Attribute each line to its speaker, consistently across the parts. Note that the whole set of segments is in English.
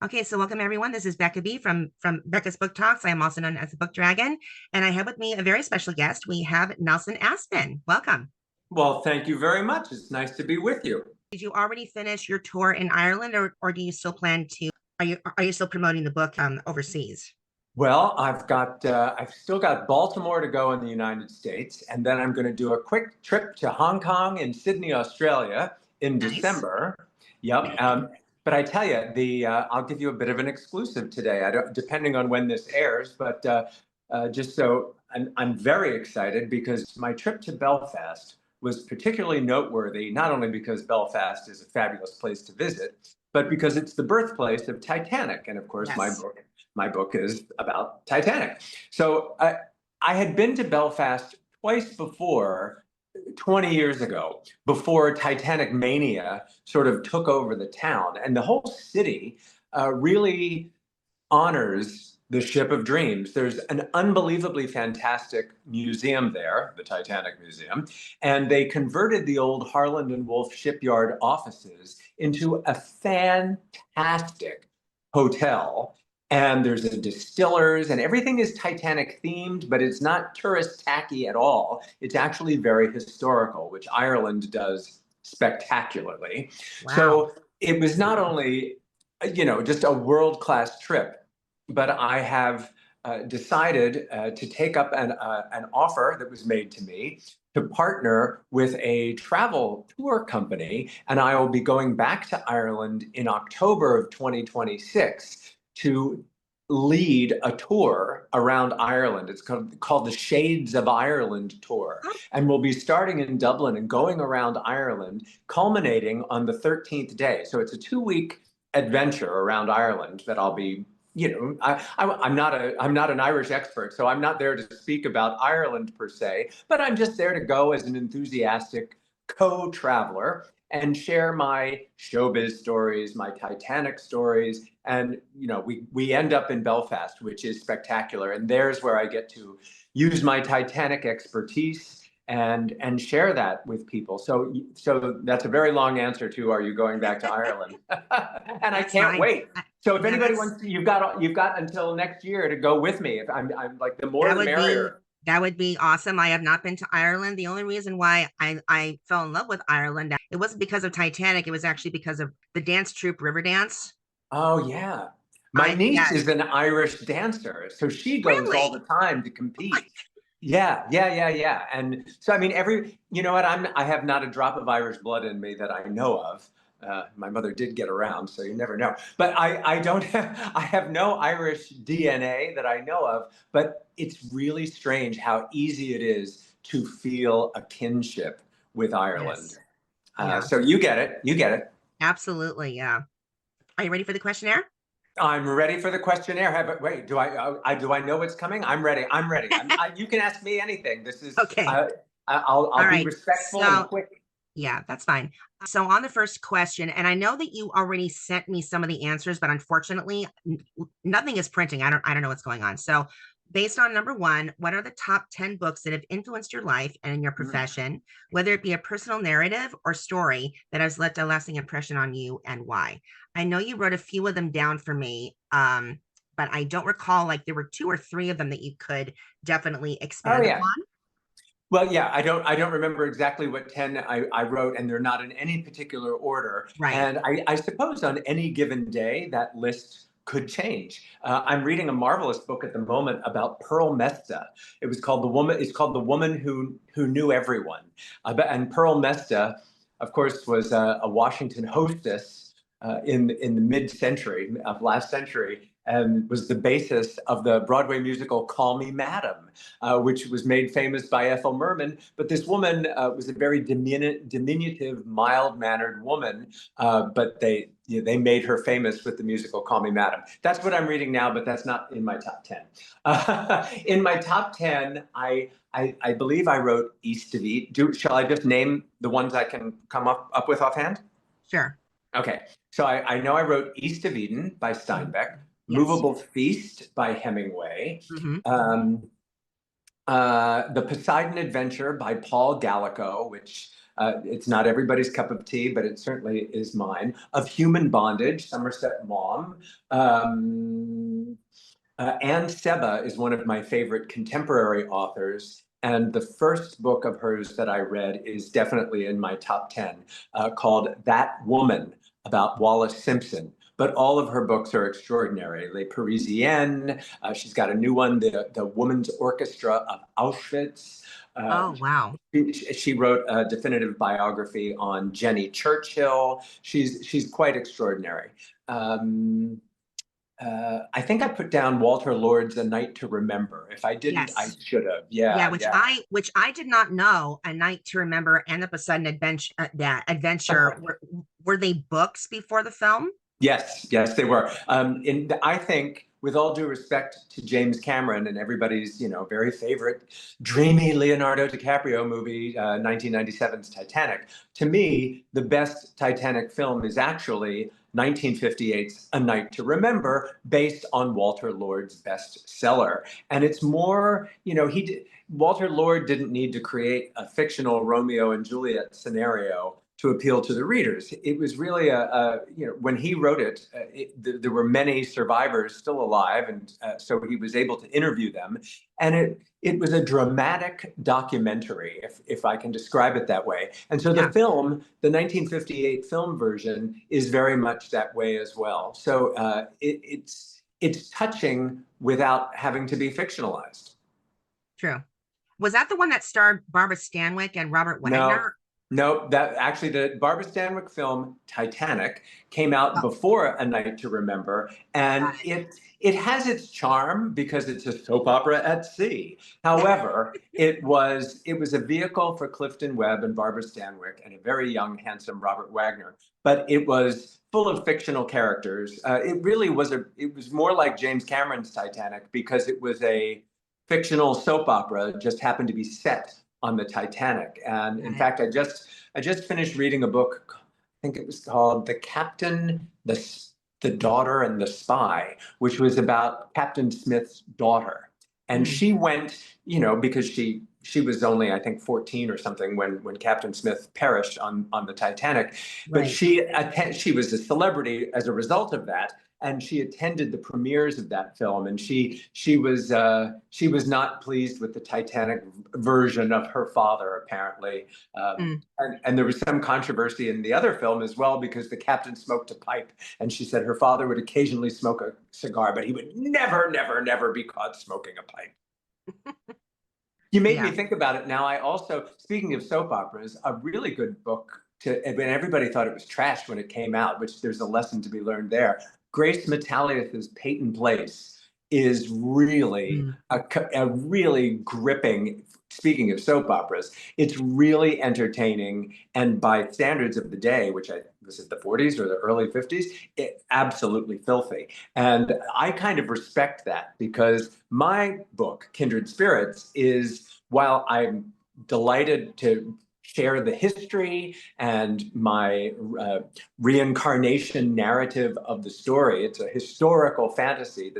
Speaker 1: Okay, so welcome everyone. This is Becca B from Becca's Book Talks. I am also known as the Book Dragon, and I have with me a very special guest. We have Nelson Aspen. Welcome.
Speaker 2: Well, thank you very much. It's nice to be with you.
Speaker 1: Did you already finish your tour in Ireland, or do you still plan to? Are you still promoting the book overseas?
Speaker 2: Well, I've still got Baltimore to go in the United States, and then I'm going to do a quick trip to Hong Kong and Sydney, Australia in
Speaker 1: Nice.
Speaker 2: December. Yep. But I tell you, I'll give you a bit of an exclusive today. I don't, depending on when this airs, but just so I'm very excited because my trip to Belfast was particularly noteworthy, not only because Belfast is a fabulous place to visit, but because it's the birthplace of Titanic, and of course,
Speaker 1: Yes.
Speaker 2: my book is about Titanic. So I had been to Belfast twice before, 20 years ago, before Titanic mania sort of took over the town. And the whole city really honors the Ship of Dreams. There's an unbelievably fantastic museum there, the Titanic Museum, and they converted the old Harland and Wolff shipyard offices into a fantastic hotel. And there's a distillers, and everything is Titanic themed, but it's not tourist tacky at all. It's actually very historical, which Ireland does spectacularly.
Speaker 1: Wow.
Speaker 2: So it was not only, just a world-class trip, but I have decided to take up an offer that was made to me to partner with a travel tour company, and I will be going back to Ireland in October of 2026 to lead a tour around Ireland. It's called the Shades of Ireland Tour. And we'll be starting in Dublin and going around Ireland, culminating on the 13th day. So it's a 2-week adventure around Ireland that I'll be, I'm not an Irish expert, so I'm not there to speak about Ireland per se, but I'm just there to go as an enthusiastic co-traveler and share my showbiz stories, my Titanic stories. And, we end up in Belfast, which is spectacular. And there's where I get to use my Titanic expertise and share that with people. So that's a very long answer to, are you going back to Ireland? And I can't wait. So if anybody wants to, you've got until next year to go with me. If I'm like, the more the merrier.
Speaker 1: That would be awesome. I have not been to Ireland. The only reason why I fell in love with Ireland, it wasn't because of Titanic. It was actually because of the dance troupe Riverdance.
Speaker 2: Oh, yeah. My niece is an Irish dancer, so she goes all the time to compete. Yeah. And so, I mean, I have not a drop of Irish blood in me that I know of. My mother did get around, so you never know. But I have no Irish DNA that I know of, but it's really strange how easy it is to feel a kinship with Ireland. Yes. So you get it.
Speaker 1: Absolutely, yeah. Are you ready for the questionnaire?
Speaker 2: I'm ready for the questionnaire. Wait, do I know what's coming? I'm ready. You can ask me anything. This is
Speaker 1: okay.
Speaker 2: I'll be respectful and quick.
Speaker 1: Yeah, that's fine. So on the first question, and I know that you already sent me some of the answers, but unfortunately, nothing is printing. I don't know what's going on. So based on number 1, what are the top 10 books that have influenced your life and in your profession, whether it be a personal narrative or story that has left a lasting impression on you, and why? I know you wrote a few of them down for me, but I don't recall, like, there were 2 or 3 of them that you could definitely expand upon.
Speaker 2: Well, yeah, I don't remember exactly what 10 I wrote, and they're not in any particular order.
Speaker 1: Right.
Speaker 2: And I suppose on any given day, that list could change. I'm reading a marvelous book at the moment about Pearl Mesta. It's called The Woman Who Knew Everyone. And Pearl Mesta, of course, was a Washington hostess in the mid-century of last century, and was the basis of the Broadway musical Call Me Madam, which was made famous by Ethel Merman. But this woman was a very diminutive, mild-mannered woman, but they made her famous with the musical Call Me Madam. That's what I'm reading now, but that's not in my top 10. In my top 10, I believe I wrote East of Eden. Shall I just name the ones I can come up with offhand?
Speaker 1: Sure.
Speaker 2: Okay, so I know I wrote East of Eden by Steinbeck, yes. Movable Feast by Hemingway, The Poseidon Adventure by Paul Gallico, which It's not everybody's cup of tea, but it certainly is mine. Of Human Bondage, Somerset Maugham. Anne Seba is one of my favorite contemporary authors. And the first book of hers that I read is definitely in my top 10, called That Woman, about Wallace Simpson. But all of her books are extraordinary. Les Parisiennes, she's got a new one, the Woman's Orchestra of Auschwitz.
Speaker 1: Oh, wow.
Speaker 2: She wrote a definitive biography on Jenny Churchill. She's quite extraordinary. I think I put down Walter Lord's A Night to Remember. If I didn't, I
Speaker 1: Yes.
Speaker 2: should have.
Speaker 1: Yeah,
Speaker 2: Yeah, yeah.
Speaker 1: which I did not know. A Night to Remember and The Poseidon Adventure, that adventure, were they books before the film?
Speaker 2: Yes, yes, they were. I think, with all due respect to James Cameron and everybody's, very favorite dreamy Leonardo DiCaprio movie, 1997's Titanic, to me, the best Titanic film is actually 1958's A Night to Remember, based on Walter Lord's bestseller. And it's more, Walter Lord didn't need to create a fictional Romeo and Juliet scenario to appeal to the readers. It was really when he wrote it, there were many survivors still alive, and so he was able to interview them. And it was a dramatic documentary, if I can describe it that way. And so
Speaker 1: Yeah.
Speaker 2: the film, the 1958 film version, is very much that way as well. So it's touching without having to be fictionalized.
Speaker 1: True. Was that the one that starred Barbara Stanwyck and Robert
Speaker 2: No,
Speaker 1: Wagner?
Speaker 2: no, that actually, the Barbara Stanwyck film Titanic came out
Speaker 1: Oh,
Speaker 2: before A Night to Remember, and
Speaker 1: got
Speaker 2: it has its charm because it's a soap opera at sea. However, it was a vehicle for Clifton Webb and Barbara Stanwyck and a very young, handsome Robert Wagner, but it was full of fictional characters. It was more like James Cameron's Titanic because it was a fictional soap opera, just happened to be set on the Titanic. And in
Speaker 1: it.
Speaker 2: fact, I just finished reading a book. I think it was called The Captain, the Daughter, and the Spy, which was about Captain Smith's daughter. And
Speaker 1: Mm,
Speaker 2: she went, because she was only, I think, 14 or something when Captain Smith perished on the Titanic. But
Speaker 1: right.
Speaker 2: she was a celebrity as a result of that, and she attended the premieres of that film, and she was not pleased with the Titanic version of her father, apparently.
Speaker 1: Mm.
Speaker 2: And there was some controversy in the other film as well because the captain smoked a pipe, and she said her father would occasionally smoke a cigar, but he would never, never, never be caught smoking a pipe. You made me
Speaker 1: Yeah.
Speaker 2: think about it now. I also, speaking of soap operas, a really good book when everybody thought it was trash when it came out, which there's a lesson to be learned there. Grace Metaliouth's Peyton Place is really
Speaker 1: Mm,
Speaker 2: a really gripping. Speaking of soap operas, it's really entertaining, and by standards of the day, which I was it the 40s or the early 50s, absolutely filthy. And I kind of respect that because my book, Kindred Spirits, is, while I'm delighted to share the history and my reincarnation narrative of the story, it's a historical fantasy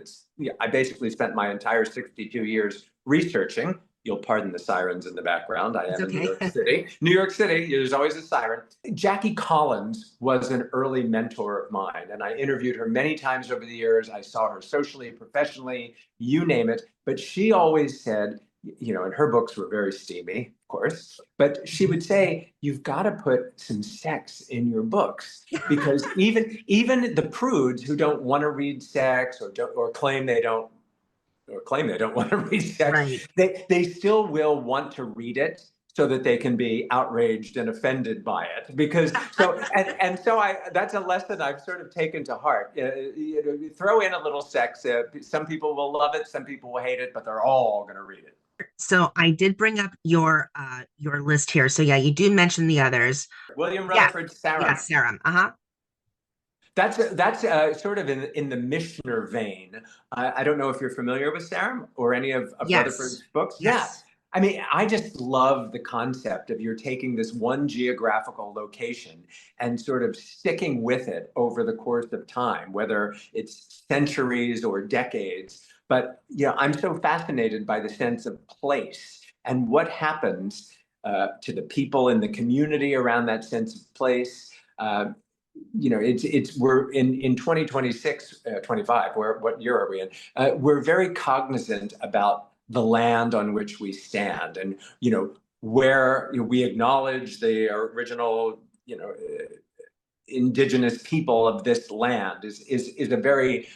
Speaker 2: I basically spent my entire 62 years researching. You'll pardon the sirens in the background. I
Speaker 1: it's
Speaker 2: am in New
Speaker 1: okay.
Speaker 2: York City. New York City, there's always a siren. Jackie Collins was an early mentor of mine, and I interviewed her many times over the years. I saw her socially, professionally, you name it. But she always said, and her books were very steamy, of course, but she would say, you've got to put some sex in your books because even the prudes who don't want to read sex or claim they don't want to read sex,
Speaker 1: Right.
Speaker 2: they still will want to read it so that they can be outraged and offended by it. Because that's a lesson I've sort of taken to heart. Throw in a little sex. Some people will love it, some people will hate it, but they're all going to read it.
Speaker 1: So I did bring up your list here. So yeah, you do mention the others.
Speaker 2: William
Speaker 1: Yeah.
Speaker 2: Rutherford
Speaker 1: Yeah,
Speaker 2: Sarham.
Speaker 1: Sarah. Uh-huh.
Speaker 2: That's sort of in the Mishner vein. I don't know if you're familiar with Sarham or any of
Speaker 1: Yes.
Speaker 2: Rutherford's books. Yeah.
Speaker 1: Yes.
Speaker 2: I mean, I just love the concept of you're taking this one geographical location and sort of sticking with it over the course of time, whether it's centuries or decades. But I'm so fascinated by the sense of place and what happens to the people in the community around that sense of place. We're in 2026, 25, what year are we in? We're very cognizant about the land on which we stand, and where we acknowledge the original indigenous people of this land is a very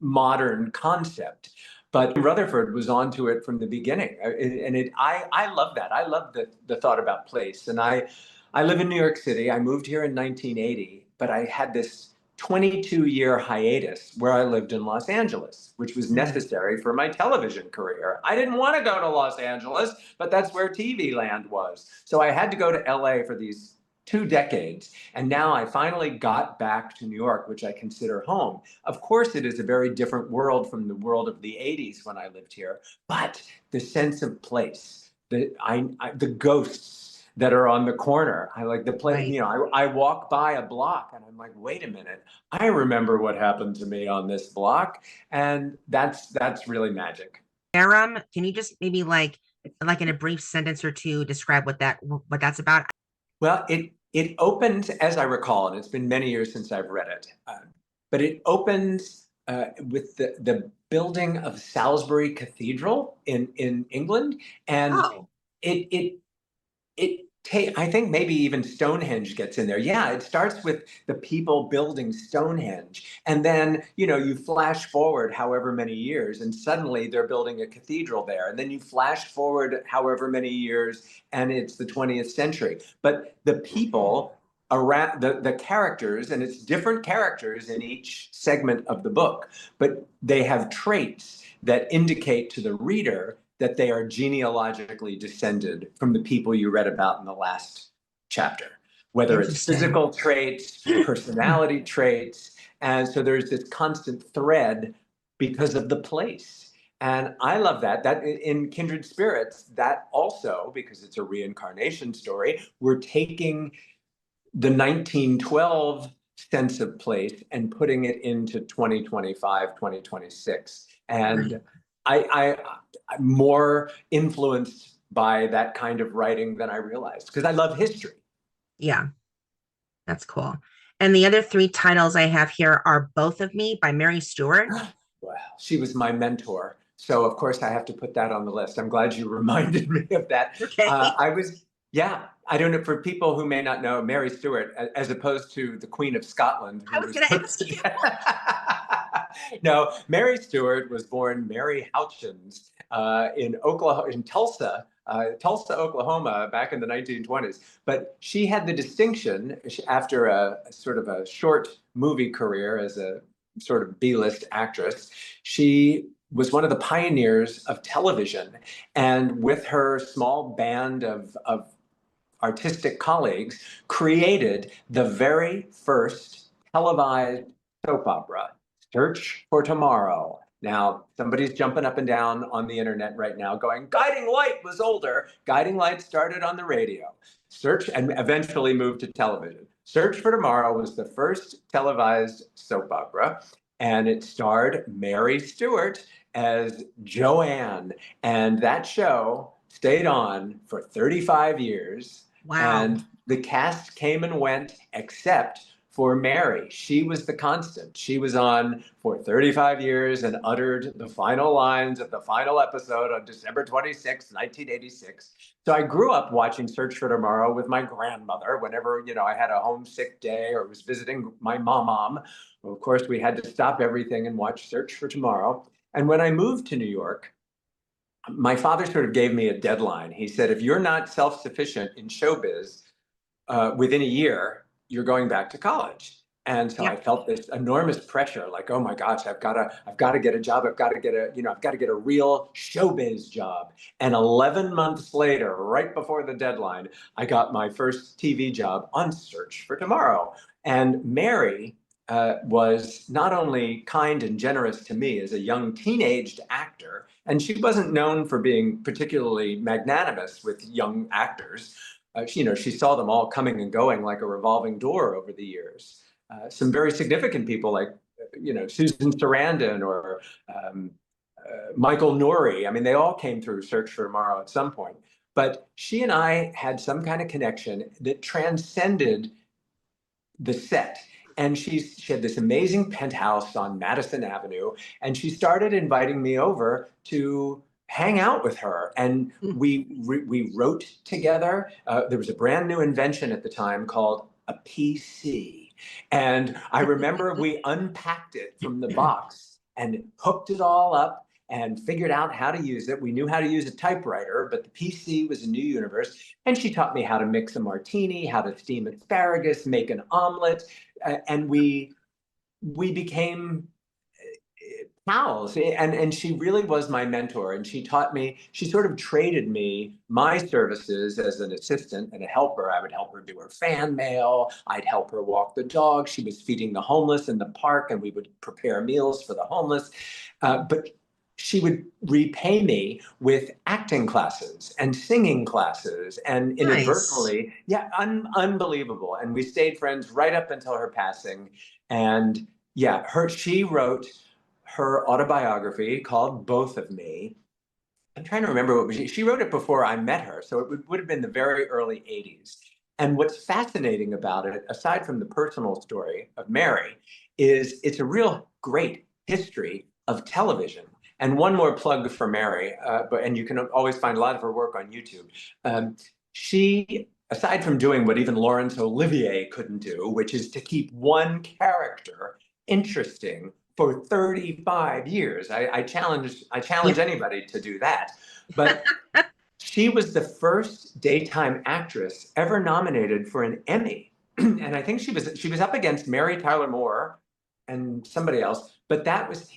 Speaker 2: modern concept. But Rutherford was onto it from the beginning, and I love that. I love the thought about place, and I live in New York City. I moved here in 1980, but I had this 22-year hiatus where I lived in Los Angeles, which was necessary for my television career. I didn't want to go to Los Angeles, but that's where TV land was. So I had to go to LA for these 2 decades. And now I finally got back to New York, which I consider home. Of course, it is a very different world from the world of the 80s when I lived here, but the sense of place, the ghosts that are on the corner. I like the place,
Speaker 1: Right.
Speaker 2: I walk by a block and I'm like, wait a minute, I remember what happened to me on this block. And that's really magic.
Speaker 1: Aram, can you just maybe like in a brief sentence or two describe what that's about?
Speaker 2: Well, it opens, as I recall, and it's been many years since I've read it, but it opens with the building of Salisbury Cathedral in England, and
Speaker 1: Oh,
Speaker 2: it it I think maybe even Stonehenge gets in there. Yeah, it starts with the people building Stonehenge, and then you flash forward however many years, and suddenly they're building a cathedral there, and then you flash forward however many years, and it's the 20th century. But the people around the characters, and it's different characters in each segment of the book, but they have traits that indicate to the reader that they are genealogically descended from the people you read about in the last chapter, whether it's
Speaker 1: interesting.
Speaker 2: physical traits, personality traits. And so there's this constant thread because of the place. And I love that. That in Kindred Spirits, that also, because it's a reincarnation story, we're taking the 1912 sense of place and putting it into 2025, 2026. And I'm more influenced by that kind of writing than I realized because I love history.
Speaker 1: Yeah, that's cool. And the other 3 titles I have here are Both of Me by Mary Stewart.
Speaker 2: Well, she was my mentor. So, of course, I have to put that on the list. I'm glad you reminded me of that.
Speaker 1: Okay.
Speaker 2: Yeah, I don't know, for people who may not know, Mary Stuart, as opposed to the Queen of Scotland,
Speaker 1: I
Speaker 2: who
Speaker 1: was
Speaker 2: was
Speaker 1: going to
Speaker 2: put
Speaker 1: ask
Speaker 2: to
Speaker 1: you.
Speaker 2: death. No, Mary Stuart was born Mary Houchins in Oklahoma, in Tulsa, Oklahoma, back in the 1920s. But she had the distinction, after a sort of a short movie career as a sort of B-list actress, she was one of the pioneers of television. And with her small band of artistic colleagues, created the very first televised soap opera, Search for Tomorrow. Now, somebody's jumping up and down on the internet right now going, Guiding Light was older. Guiding Light started on the radio. Search, and eventually moved to television. Search for Tomorrow was the first televised soap opera, and it starred Mary Stuart as Joanne. And that show stayed on for 35 years.
Speaker 1: Wow.
Speaker 2: And the cast came and went except for Mary. She was the constant. She was on for 35 years and uttered the final lines of the final episode on December 26, 1986. So I grew up watching Search for Tomorrow with my grandmother whenever, I had a homesick day or was visiting my mom. Well, of course, we had to stop everything and watch Search for Tomorrow. And when I moved to New York, my father sort of gave me a deadline. He said, if you're not self-sufficient in showbiz within a year, you're going back to college. And so
Speaker 1: Yeah.
Speaker 2: I felt this enormous pressure, like, oh my gosh, I've got to get a job. I've got to get a real showbiz job. And 11 months later, right before the deadline, I got my first TV job on Search for Tomorrow. And Mary was not only kind and generous to me as a young teenaged actor, and she wasn't known for being particularly magnanimous with young actors. She saw them all coming and going like a revolving door over the years. Some very significant people like, Susan Sarandon or Michael Nouri. I mean, they all came through Search for Tomorrow at some point. But she and I had some kind of connection that transcended the set. And she had this amazing penthouse on Madison Avenue, and she started inviting me over to hang out with her. And we wrote together. There was a brand new invention at the time called a PC. And I remember we unpacked it from the box and hooked it all up and figured out how to use it. We knew how to use a typewriter, but the PC was a new universe. And she taught me how to mix a martini, how to steam asparagus, make an omelet, and we became pals. And she really was my mentor. And she taught me. She sort of traded me my services as an assistant and a helper. I would help her do her fan mail. I'd help her walk the dog. She was feeding the homeless in the park, and we would prepare meals for the homeless. But she would repay me with acting classes and singing classes, and
Speaker 1: Nice.
Speaker 2: inadvertently, yeah, unbelievable. And we stayed friends right up until her passing. And yeah, she wrote her autobiography called Both of Me. I'm trying to remember what she wrote it before I met her, so it would have been the very early 80s. And what's fascinating about it, aside from the personal story of Mary, is it's a real great history of television. And one more plug for Mary, and you can always find a lot of her work on YouTube. She, aside from doing what even Laurence Olivier couldn't do, which is to keep one character interesting for 35 years. I challenge
Speaker 1: Yep.
Speaker 2: anybody to do that. But she was the first daytime actress ever nominated for an Emmy. And I think she was up against Mary Tyler Moore and somebody else, but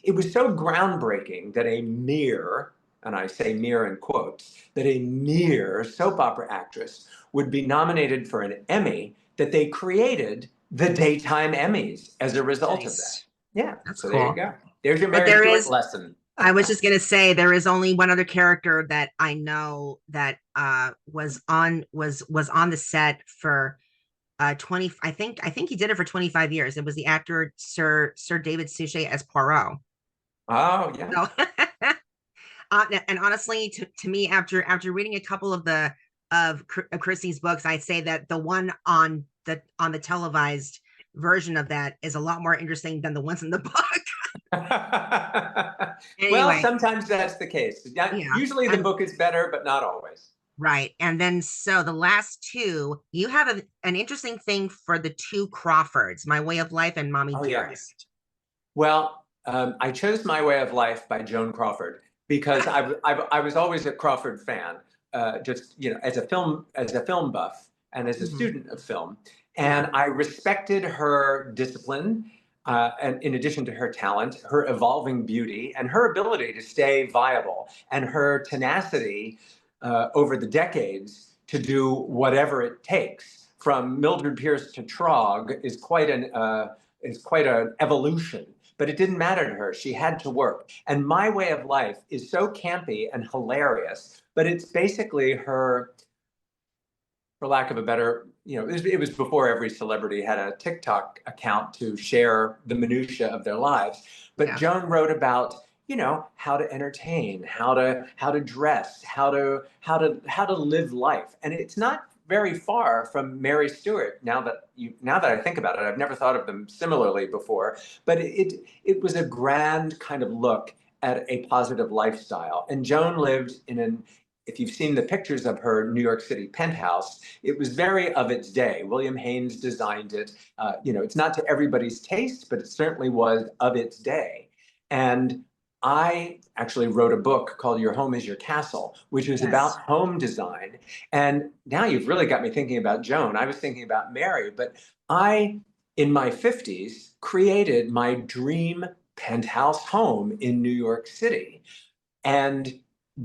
Speaker 2: it was so groundbreaking that a mere, and I say mere in quotes, that a mere soap opera actress would be nominated for an Emmy, that they created the daytime Emmys as a result of that.
Speaker 1: Nice.
Speaker 2: Yeah,
Speaker 1: That's
Speaker 2: so there you
Speaker 1: cool.
Speaker 2: go. There's your
Speaker 1: But
Speaker 2: Mary
Speaker 1: there
Speaker 2: Stuart
Speaker 1: is,
Speaker 2: lesson.
Speaker 1: I was just gonna say there is only one other character that I know that was on the set for 20, I think he did it for 25 years. It was the actor Sir David Suchet as Poirot.
Speaker 2: Oh, yeah.
Speaker 1: So and honestly, to me, after reading a couple of of Christie's books, I'd say that the one on the televised version of that is a lot more interesting than the ones in the book.
Speaker 2: Well,
Speaker 1: Anyway,
Speaker 2: sometimes that's the case.
Speaker 1: yeah,
Speaker 2: Usually the
Speaker 1: I'm
Speaker 2: book is better, but not always.
Speaker 1: right. And then so the last two, you have an interesting thing for the two Crawfords, My Way of Life and Mommy
Speaker 2: Oh, yeah.
Speaker 1: Dearest.
Speaker 2: Well, I chose My Way of Life by Joan Crawford because I was always a Crawford fan, just as a film buff and as a
Speaker 1: Mhm.
Speaker 2: student of film,
Speaker 1: Yeah.
Speaker 2: and I respected her discipline, and in addition to her talent, her evolving beauty, and her ability to stay viable, and her tenacity over the decades to do whatever it takes. From Mildred Pierce to Trog is quite an evolution, but it didn't matter to her. She had to work. And My Way of Life is so campy and hilarious, but it's basically her, for lack of a better, it was before every celebrity had a TikTok account to share the minutia of their lives. But
Speaker 1: Yeah.
Speaker 2: Joan wrote about, how to entertain, how to dress, how to live life. And it's not very far from Mary Stuart. Now that I think about it, I've never thought of them similarly before. But it was a grand kind of look at a positive lifestyle. And Joan lived in an if you've seen the pictures of her New York City penthouse, it was very of its day. William Haynes designed it. It's not to everybody's taste, but it certainly was of its day. And I actually wrote a book called Your Home is Your Castle, which was about
Speaker 1: Yes.
Speaker 2: home design. And now you've really got me thinking about Joan. I was thinking about Mary, but I, in my 50s, created my dream penthouse home in New York City. And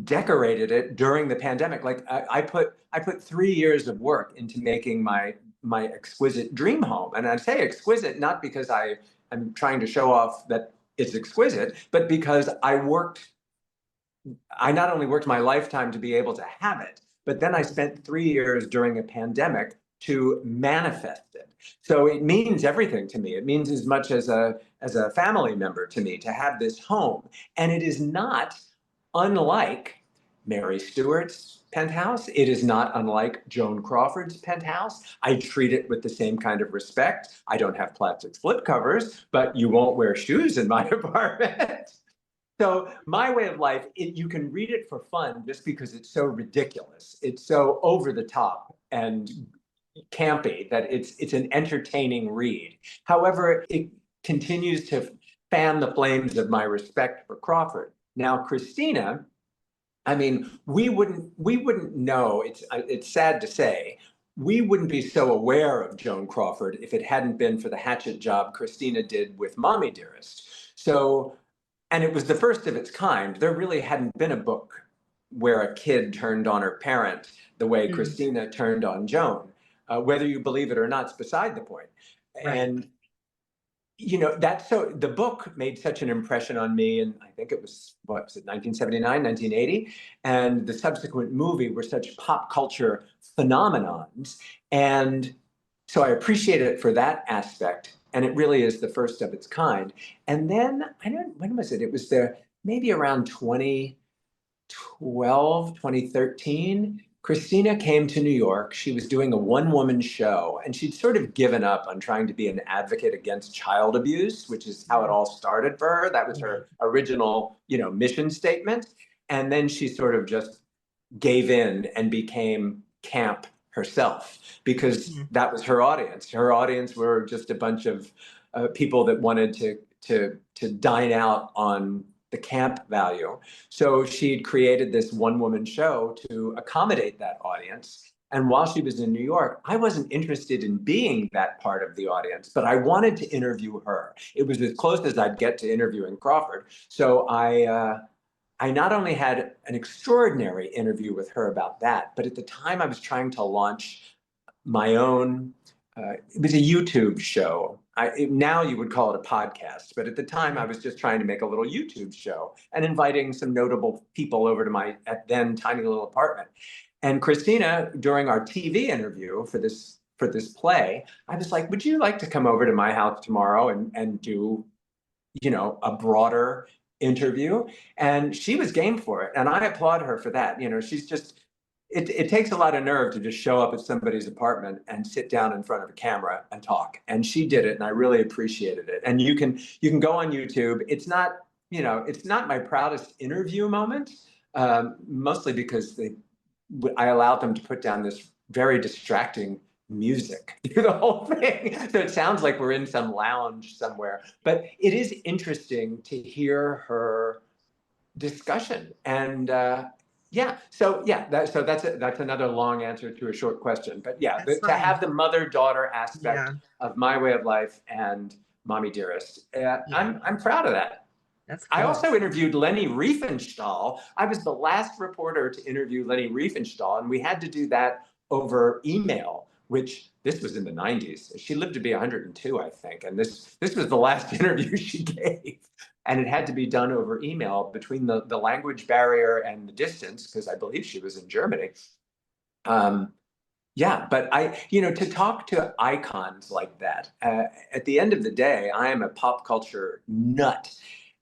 Speaker 2: decorated it during the pandemic. Like I put 3 years of work into making my exquisite dream home. And I say exquisite not because I'm trying to show off that it's exquisite, but because I not only worked my lifetime to be able to have it, but then I spent 3 years during a pandemic to manifest it. So it means everything to me. It means as much as a family member to me to have this home. And it is not unlike Mary Stuart's, penthouse. It is not unlike Joan Crawford's penthouse. I treat it with the same kind of respect. I don't have plastic slipcovers, but you won't wear shoes in my apartment. So my way of life, you can read it for fun just because it's so ridiculous. It's so over the top and campy that it's an entertaining read. However, it continues to fan the flames of my respect for Crawford. Now, Christina, I mean, we wouldn't know. It's sad to say. We wouldn't be so aware of Joan Crawford if it hadn't been for the hatchet job Christina did with Mommy Dearest. So, and it was the first of its kind. There really hadn't been a book where a kid turned on her parent the way
Speaker 1: Mm,
Speaker 2: Christina turned on Joan. Whether you believe it or not is beside the point.
Speaker 1: right.
Speaker 2: And that's so the book made such an impression on me, and I think it was, what was it, 1979, 1980, and the subsequent movie were such pop culture phenomenons. And so I appreciate it for that aspect, and it really is the first of its kind. And then I don't, when was it? It was there maybe around 2012, 2013. Christina came to New York. She was doing a one-woman show, and she'd sort of given up on trying to be an advocate against child abuse, which is how it all started for her. That was
Speaker 1: Yeah.
Speaker 2: her original, mission statement. And then she sort of just gave in and became camp herself because
Speaker 1: Mm,
Speaker 2: that was her audience. Her audience were just a bunch of people that wanted to dine out on the camp value. So she'd created this one-woman show to accommodate that audience. And while she was in New York, I wasn't interested in being that part of the audience, but I wanted to interview her. It was as close as I'd get to interviewing Crawford. So I not only had an extraordinary interview with her about that, but at the time I was trying to launch my own. It was a YouTube show. Now you would call it a podcast, but at the time I
Speaker 1: right.
Speaker 2: was just trying to make a little YouTube show and inviting some notable people over to my at then tiny little apartment. And Christina, during our TV interview for this play, I was like, "Would you like to come over to my house tomorrow and do a broader interview?" And she was game for it. And I applaud her for that. She's just, it takes a lot of nerve to just show up at somebody's apartment and sit down in front of a camera and talk. And she did it. And I really appreciated it. And you can go on YouTube. It's not my proudest interview moment, mostly because I allowed them to put down this very distracting music through the whole thing. So it sounds like we're in some lounge somewhere, but it is interesting to hear her discussion. And that's another long answer to a short question. But yeah,
Speaker 1: That's
Speaker 2: to
Speaker 1: fine.
Speaker 2: have the mother-daughter aspect
Speaker 1: Yeah.
Speaker 2: of My Way of Life and Mommy Dearest,
Speaker 1: Yeah.
Speaker 2: I'm proud of that.
Speaker 1: That's
Speaker 2: I
Speaker 1: cool.
Speaker 2: also interviewed Lenny Riefenstahl. I was the last reporter to interview Lenny Riefenstahl, and we had to do that over email, which this was in the 90s. She lived to be 102, I think, and this was the last interview she gave. And it had to be done over email between the language barrier and the distance, because I believe she was in Germany. Yeah, but to talk to icons like that, at the end of the day, I am a pop culture nut.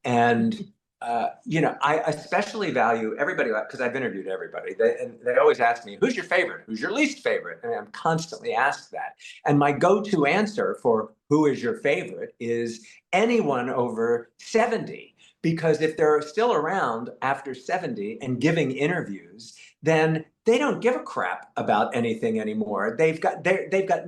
Speaker 2: And, I especially value everybody, because I've interviewed everybody. And they always ask me, who's your favorite? Who's your least favorite? And I'm constantly asked that. And my go-to answer for who is your favorite is anyone over 70. Because if they're still around after 70 and giving interviews, then they don't give a crap about anything anymore. They've got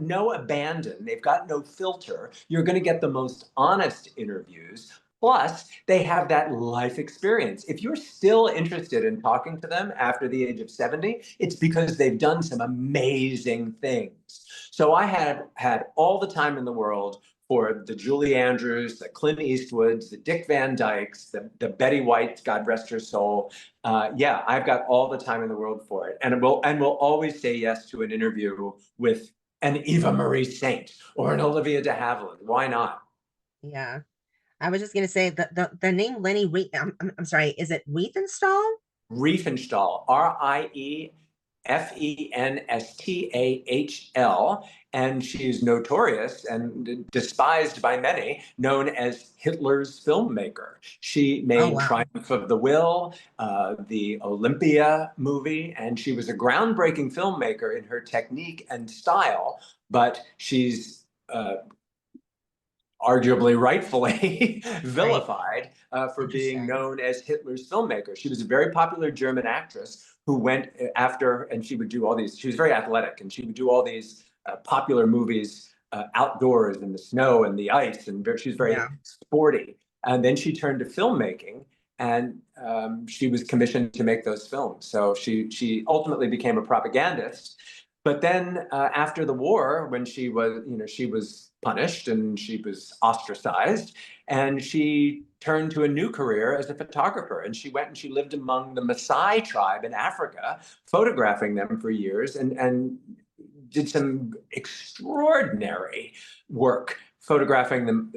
Speaker 2: no abandon. They've got no filter. You're going to get the most honest interviews. Plus, they have that life experience. If you're still interested in talking to them after the age of 70, it's because they've done some amazing things. So I have had all the time in the world for the Julie Andrews, the Clint Eastwoods, the Dick Van Dykes, the Betty White, God rest her soul. Yeah, I've got all the time in the world for it, and will always say yes to an interview with an Eva Marie Saint or an Olivia de Havilland. Why not?
Speaker 1: Yeah. I was just gonna say the name Lenny I'm sorry, is it Riefenstahl?
Speaker 2: Riefenstahl, Riefenstahl. Fenstahl, and she's notorious and despised by many, known as Hitler's filmmaker. She
Speaker 1: Oh,
Speaker 2: made
Speaker 1: wow.
Speaker 2: Triumph of the Will, the Olympia movie, and she was a groundbreaking filmmaker in her technique and style, but she's arguably rightfully
Speaker 1: Right.
Speaker 2: vilified for being
Speaker 1: Interesting.
Speaker 2: known as Hitler's filmmaker. She was a very popular German actress who went after, and she would do all these, she was very athletic, and she would do all these popular movies outdoors in the snow and the ice, and she was very
Speaker 1: Yeah.
Speaker 2: sporty. And then she turned to filmmaking, and she was commissioned to make those films. So she ultimately became a propagandist. But then after the war, when she was punished and she was ostracized, and she turned to a new career as a photographer. And she went and she lived among the Maasai tribe in Africa, photographing them for years, and did some extraordinary work photographing them,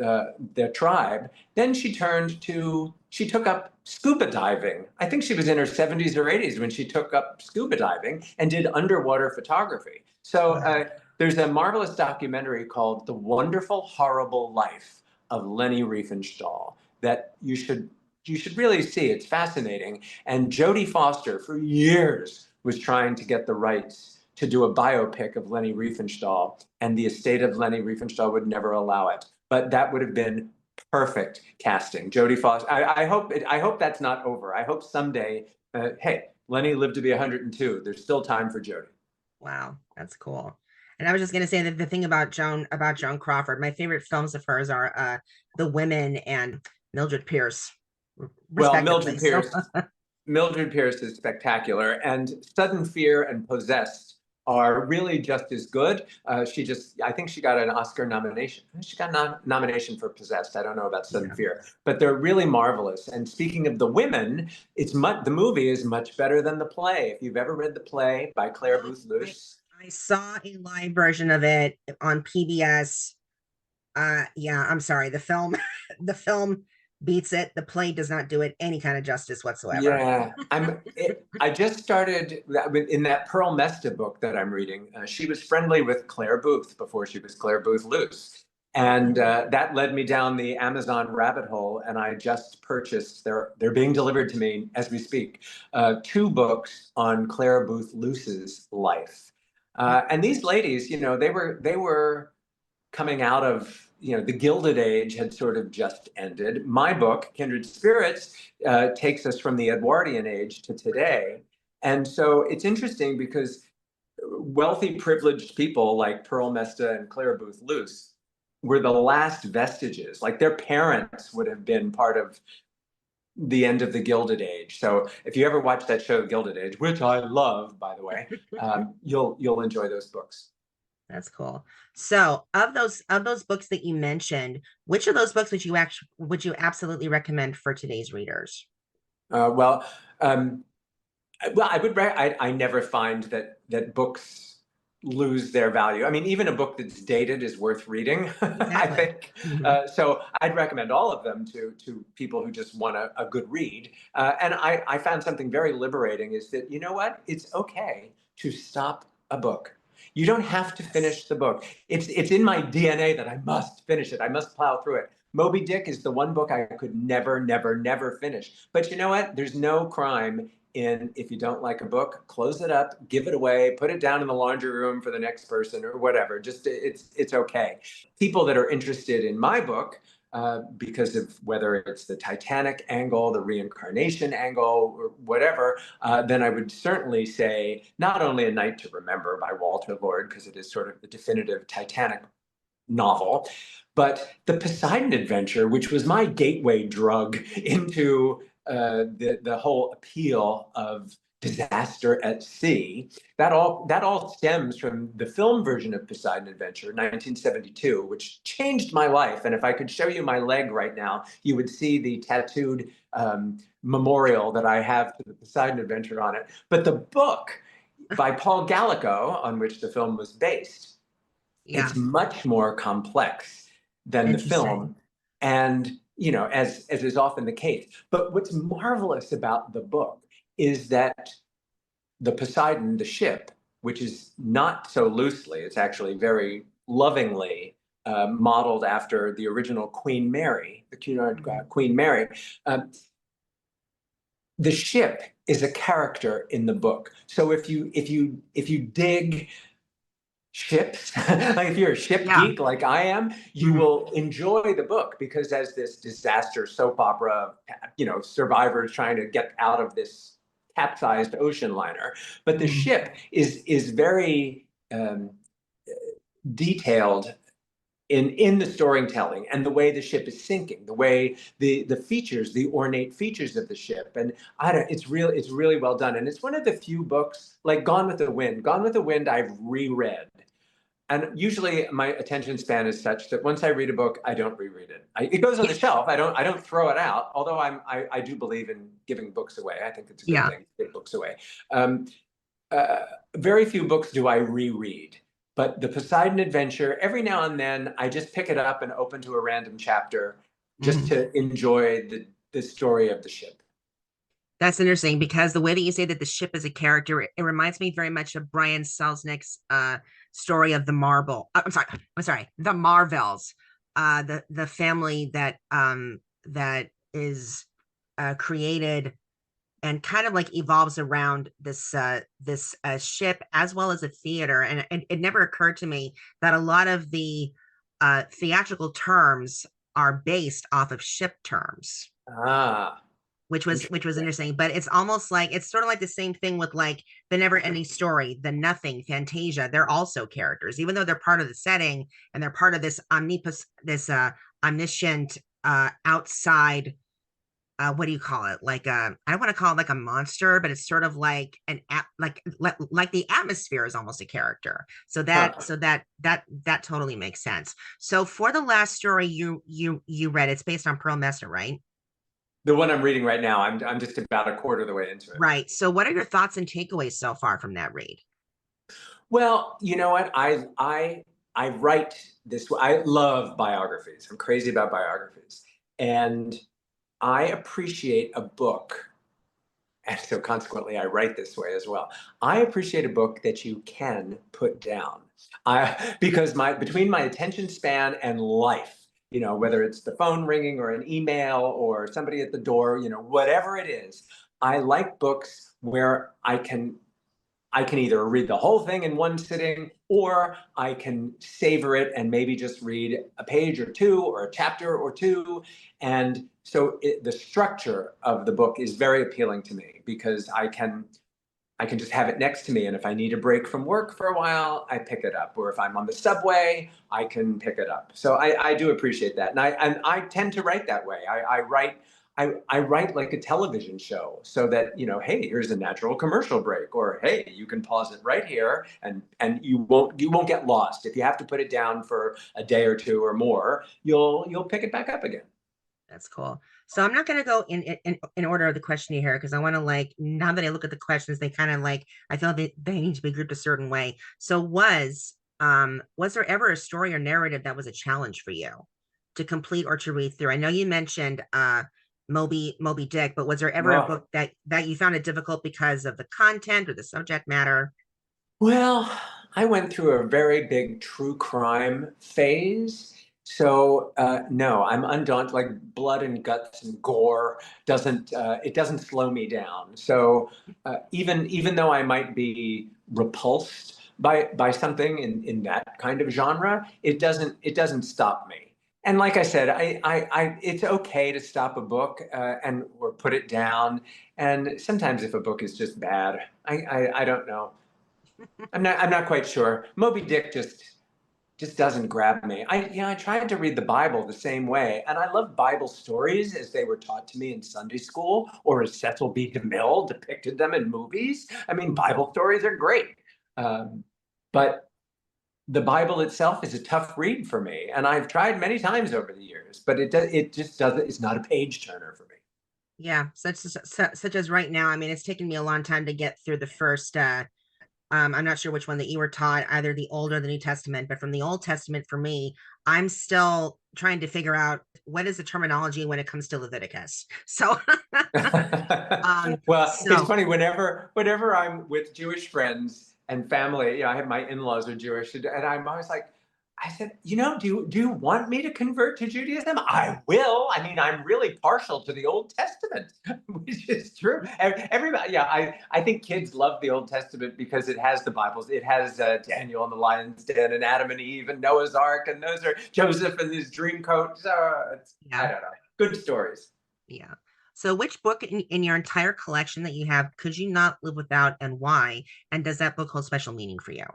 Speaker 2: their tribe. Then she took up scuba diving. I think she was in her 70s or 80s when she took up scuba diving and did underwater photography. So
Speaker 1: Wow.
Speaker 2: there's a marvelous documentary called The Wonderful Horrible Life of Leni Riefenstahl that you should really see. It's fascinating. And Jodie Foster, for years, was trying to get the rights to do a biopic of Leni Riefenstahl, and the estate of Leni Riefenstahl would never allow it. But that would have been perfect casting. Jodie Foster. I hope that's not over. I hope someday. Hey, Lenny lived to be 102. There's still time for Jodie.
Speaker 1: Wow. That's cool. And I was just gonna say that the thing about Joan Crawford, my favorite films of hers are The Women and Mildred Pierce,
Speaker 2: Well,
Speaker 1: respectively. So
Speaker 2: Mildred Pierce is spectacular, and Sudden Fear and Possessed are really just as good. I think she got an Oscar nomination. She got a nomination for Possessed. I don't know about Sudden
Speaker 1: yeah.
Speaker 2: Fear, but they're really marvelous. And speaking of the women, the movie is much better than the play. If you've ever read the play by Claire Booth
Speaker 1: I,
Speaker 2: Luce,
Speaker 1: I saw a live version of it on PBS. Yeah, I'm sorry. The film, the film beats it. The play does not do it any kind of justice whatsoever.
Speaker 2: yeah, I just started in that Pearl Mesta book that I'm reading. She was friendly with Claire Booth before she was Claire Booth Luce, and that led me down the Amazon rabbit hole. And I just purchased. They're being delivered to me as we speak. Two books on Claire Booth Luce's life, and these ladies, they were coming out of, the Gilded Age had sort of just ended. My book, Kindred Spirits, takes us from the Edwardian age to today. And so it's interesting because wealthy, privileged people like Pearl Mesta and Claire Booth Luce were the last vestiges. Like their parents would have been part of the end of the Gilded Age. So if you ever watch that show, Gilded Age, which I love, by the way, you'll enjoy those books.
Speaker 1: That's cool. So, of those books that you mentioned, which of those books would you absolutely recommend for today's readers?
Speaker 2: Uh, well, um, well, I never find that books lose their value. I mean, even a book that's dated is worth reading, I
Speaker 1: Exactly.
Speaker 2: think.
Speaker 1: Mhm.
Speaker 2: So I'd recommend all of them to people who just want a good read. And I found something very liberating is that, you know what? It's okay to stop a book. You don't have to
Speaker 1: Yes.
Speaker 2: finish the book. It's in my DNA that I must finish it. I must plow through it. Moby Dick is the one book I could never, never, never finish. But you know what? There's no crime in, if you don't like a book, close it up, give it away, put it down in the laundry room for the next person or whatever. Just it's okay. People that are interested in my book, because of whether it's the Titanic angle, the reincarnation angle, or whatever, then I would certainly say not only A Night to Remember by Walter Lord, because it is sort of the definitive Titanic novel, but the Poseidon Adventure, which was my gateway drug into the whole appeal of disaster at sea. That all stems from the film version of Poseidon Adventure, 1972, which changed my life. And if I could show you my leg right now, you would see the tattooed memorial that I have to the Poseidon Adventure on it. But the book by Paul Gallico, on which the film was based,
Speaker 1: Yeah.
Speaker 2: it's much more complex than the
Speaker 1: Interesting.
Speaker 2: film, and as is often the case. But what's marvelous about the book is that the Poseidon, the ship, which is not so loosely, it's actually very lovingly modeled after the original Queen Mary, the Cunard Queen Mary. The ship is a character in the book. So if you dig ships, like if you're a ship
Speaker 1: Yeah.
Speaker 2: geek like I am, you
Speaker 1: Mhm.
Speaker 2: will enjoy the book because as this disaster soap opera, survivors trying to get out of this capsized ocean liner, but the
Speaker 1: Mhm.
Speaker 2: ship is very detailed in the storytelling and the way the ship is sinking, the way the features, the ornate features of the ship, and I don't. It's really well done, and it's one of the few books like Gone with the Wind. Gone with the Wind, I've reread, and usually my attention span is such that once I read a book, I don't reread it. It goes on
Speaker 1: Yeah.
Speaker 2: the shelf. I don't throw it out. Although I do believe in giving books away. I think it's a good
Speaker 1: Yeah.
Speaker 2: thing to give books away. Um, uh, Very few books do I reread, but the Poseidon Adventure, every now and then, I just pick it up and open to a random chapter just
Speaker 1: Mhm.
Speaker 2: to enjoy the story of the ship.
Speaker 1: That's interesting because the way that you say that the ship is a character, it reminds me very much of Brian Selznick's story of the Marble. I'm sorry, the Marvels, the family that is created and kind of like evolves around this ship as well as a theater. And it never occurred to me that a lot of the theatrical terms are based off of ship terms,
Speaker 2: Ah,
Speaker 1: which was
Speaker 2: interesting.
Speaker 1: interesting. But it's almost like it's sort of like the same thing with like the Never Ending Story, the Nothing, Fantasia. They're also characters, even though they're part of the setting and they're part of this omniscient outside, what do you call it? Like I don't want to call it like a monster, but it's sort of like like the atmosphere is almost a character. So that
Speaker 2: Huh.
Speaker 1: so that that that totally makes sense. So for the last story you read, it's based on Pearl Mesa, right?
Speaker 2: The one I'm reading right now, I'm just about a quarter of the way into it.
Speaker 1: Right. So what are your thoughts and takeaways so far from that read?
Speaker 2: Well, you know what? I write this. I love biographies. I'm crazy about biographies, and I appreciate a book. And so consequently, I write this way as well. I appreciate a book that you can put down. Because between my attention span and life, whether it's the phone ringing or an email or somebody at the door, whatever it is, I like books where I can either read the whole thing in one sitting or I can savor it and maybe just read a page or two or a chapter or two. And so the structure of the book is very appealing to me because I can just have it next to me. And if I need a break from work for a while, I pick it up. Or if I'm on the subway, I can pick it up. So I do appreciate that. And I tend to write that way. I write like a television show so that, hey, here's a natural commercial break, or hey, you can pause it right here and you won't get lost. If you have to put it down for a day or two or more, you'll pick it back up again.
Speaker 1: That's cool. So I'm not going to go in order of the question here because I want to like now that I look at the questions, they kind of like I feel they need to be grouped a certain way. So was there ever a story or narrative that was a challenge for you to complete or to read through? I know you mentioned Moby Dick, but was there ever a
Speaker 2: Oh.
Speaker 1: book that you found it difficult because of the content or the subject matter?
Speaker 2: Well, I went through a very big true crime phase. So no, I'm undaunted. Like blood and guts and gore doesn't slow me down. So even though I might be repulsed by something in that kind of genre, it doesn't stop me. And like I said, it's okay to stop a book and or put it down. And sometimes if a book is just bad, I don't know. I'm not quite sure. Moby Dick just doesn't grab me. I tried to read the Bible the same way, and I love Bible stories as they were taught to me in Sunday school or as Cecil B. DeMille depicted them in movies. I mean,
Speaker 1: Mhm.
Speaker 2: Bible stories are great. Um, but the Bible itself is a tough read for me, and I've tried many times over the years, but it just doesn't. It's not a page turner for me.
Speaker 1: Yeah, such as right now. I mean, it's taken me a long time to get through the first I'm not sure which one that you were taught, either the Old or the New Testament, but from the Old Testament for me, I'm still trying to figure out what is the terminology when it comes to Leviticus. So,
Speaker 2: Well, it's
Speaker 1: so
Speaker 2: funny, whenever I'm with Jewish friends and family, I have my in-laws are Jewish, and I'm always like, I said, do you want me to convert to Judaism? I will. I mean, I'm really partial to the Old Testament, which is true. Everybody, I think kids love the Old Testament because it has the Bibles. It has Daniel and the lion's den, and Adam and Eve, and Noah's Ark, and those are Joseph and his dream coat. So I
Speaker 1: yeah,
Speaker 2: don't know, good stories.
Speaker 1: yeah. So, which book in your entire collection that you have could you not live without, and why? And does that book hold special meaning for you?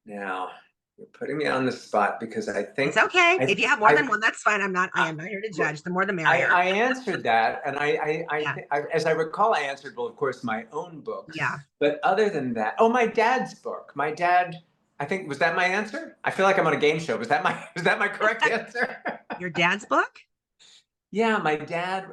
Speaker 2: Now, you're putting me on the spot because I
Speaker 1: It's
Speaker 2: think
Speaker 1: okay.
Speaker 2: I
Speaker 1: If you have more
Speaker 2: I
Speaker 1: than one, that's fine. I
Speaker 2: I,
Speaker 1: am not here to judge. The more the merrier.
Speaker 2: I answered that, and
Speaker 1: Yeah.
Speaker 2: as I recall, I answered, well, of course, my own books.
Speaker 1: Yeah.
Speaker 2: But other than that, oh, my dad's book. My dad, I think, was that my answer? I feel like I'm on a game show. Was that my correct answer?
Speaker 1: Your dad's book?
Speaker 2: Yeah, my dad,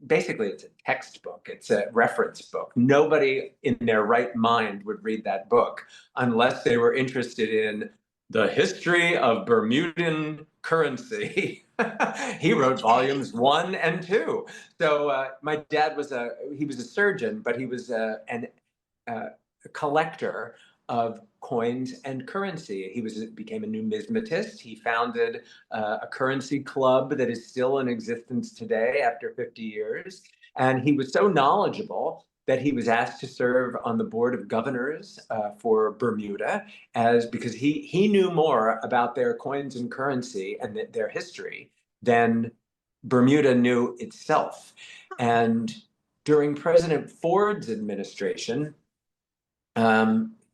Speaker 2: basically it's a textbook. It's a reference book. Nobody in their right mind would read that book unless they were interested in the history of Bermudan currency. He wrote
Speaker 1: Okay.
Speaker 2: volumes 1 and 2. So my dad he was a surgeon, but he was a collector of coins and currency. Became a numismatist. He founded a currency club that is still in existence today after 50 years. And he was so knowledgeable that he was asked to serve on the board of governors for Bermuda, because he knew more about their coins and currency and their history than Bermuda knew itself. And during President Ford's administration,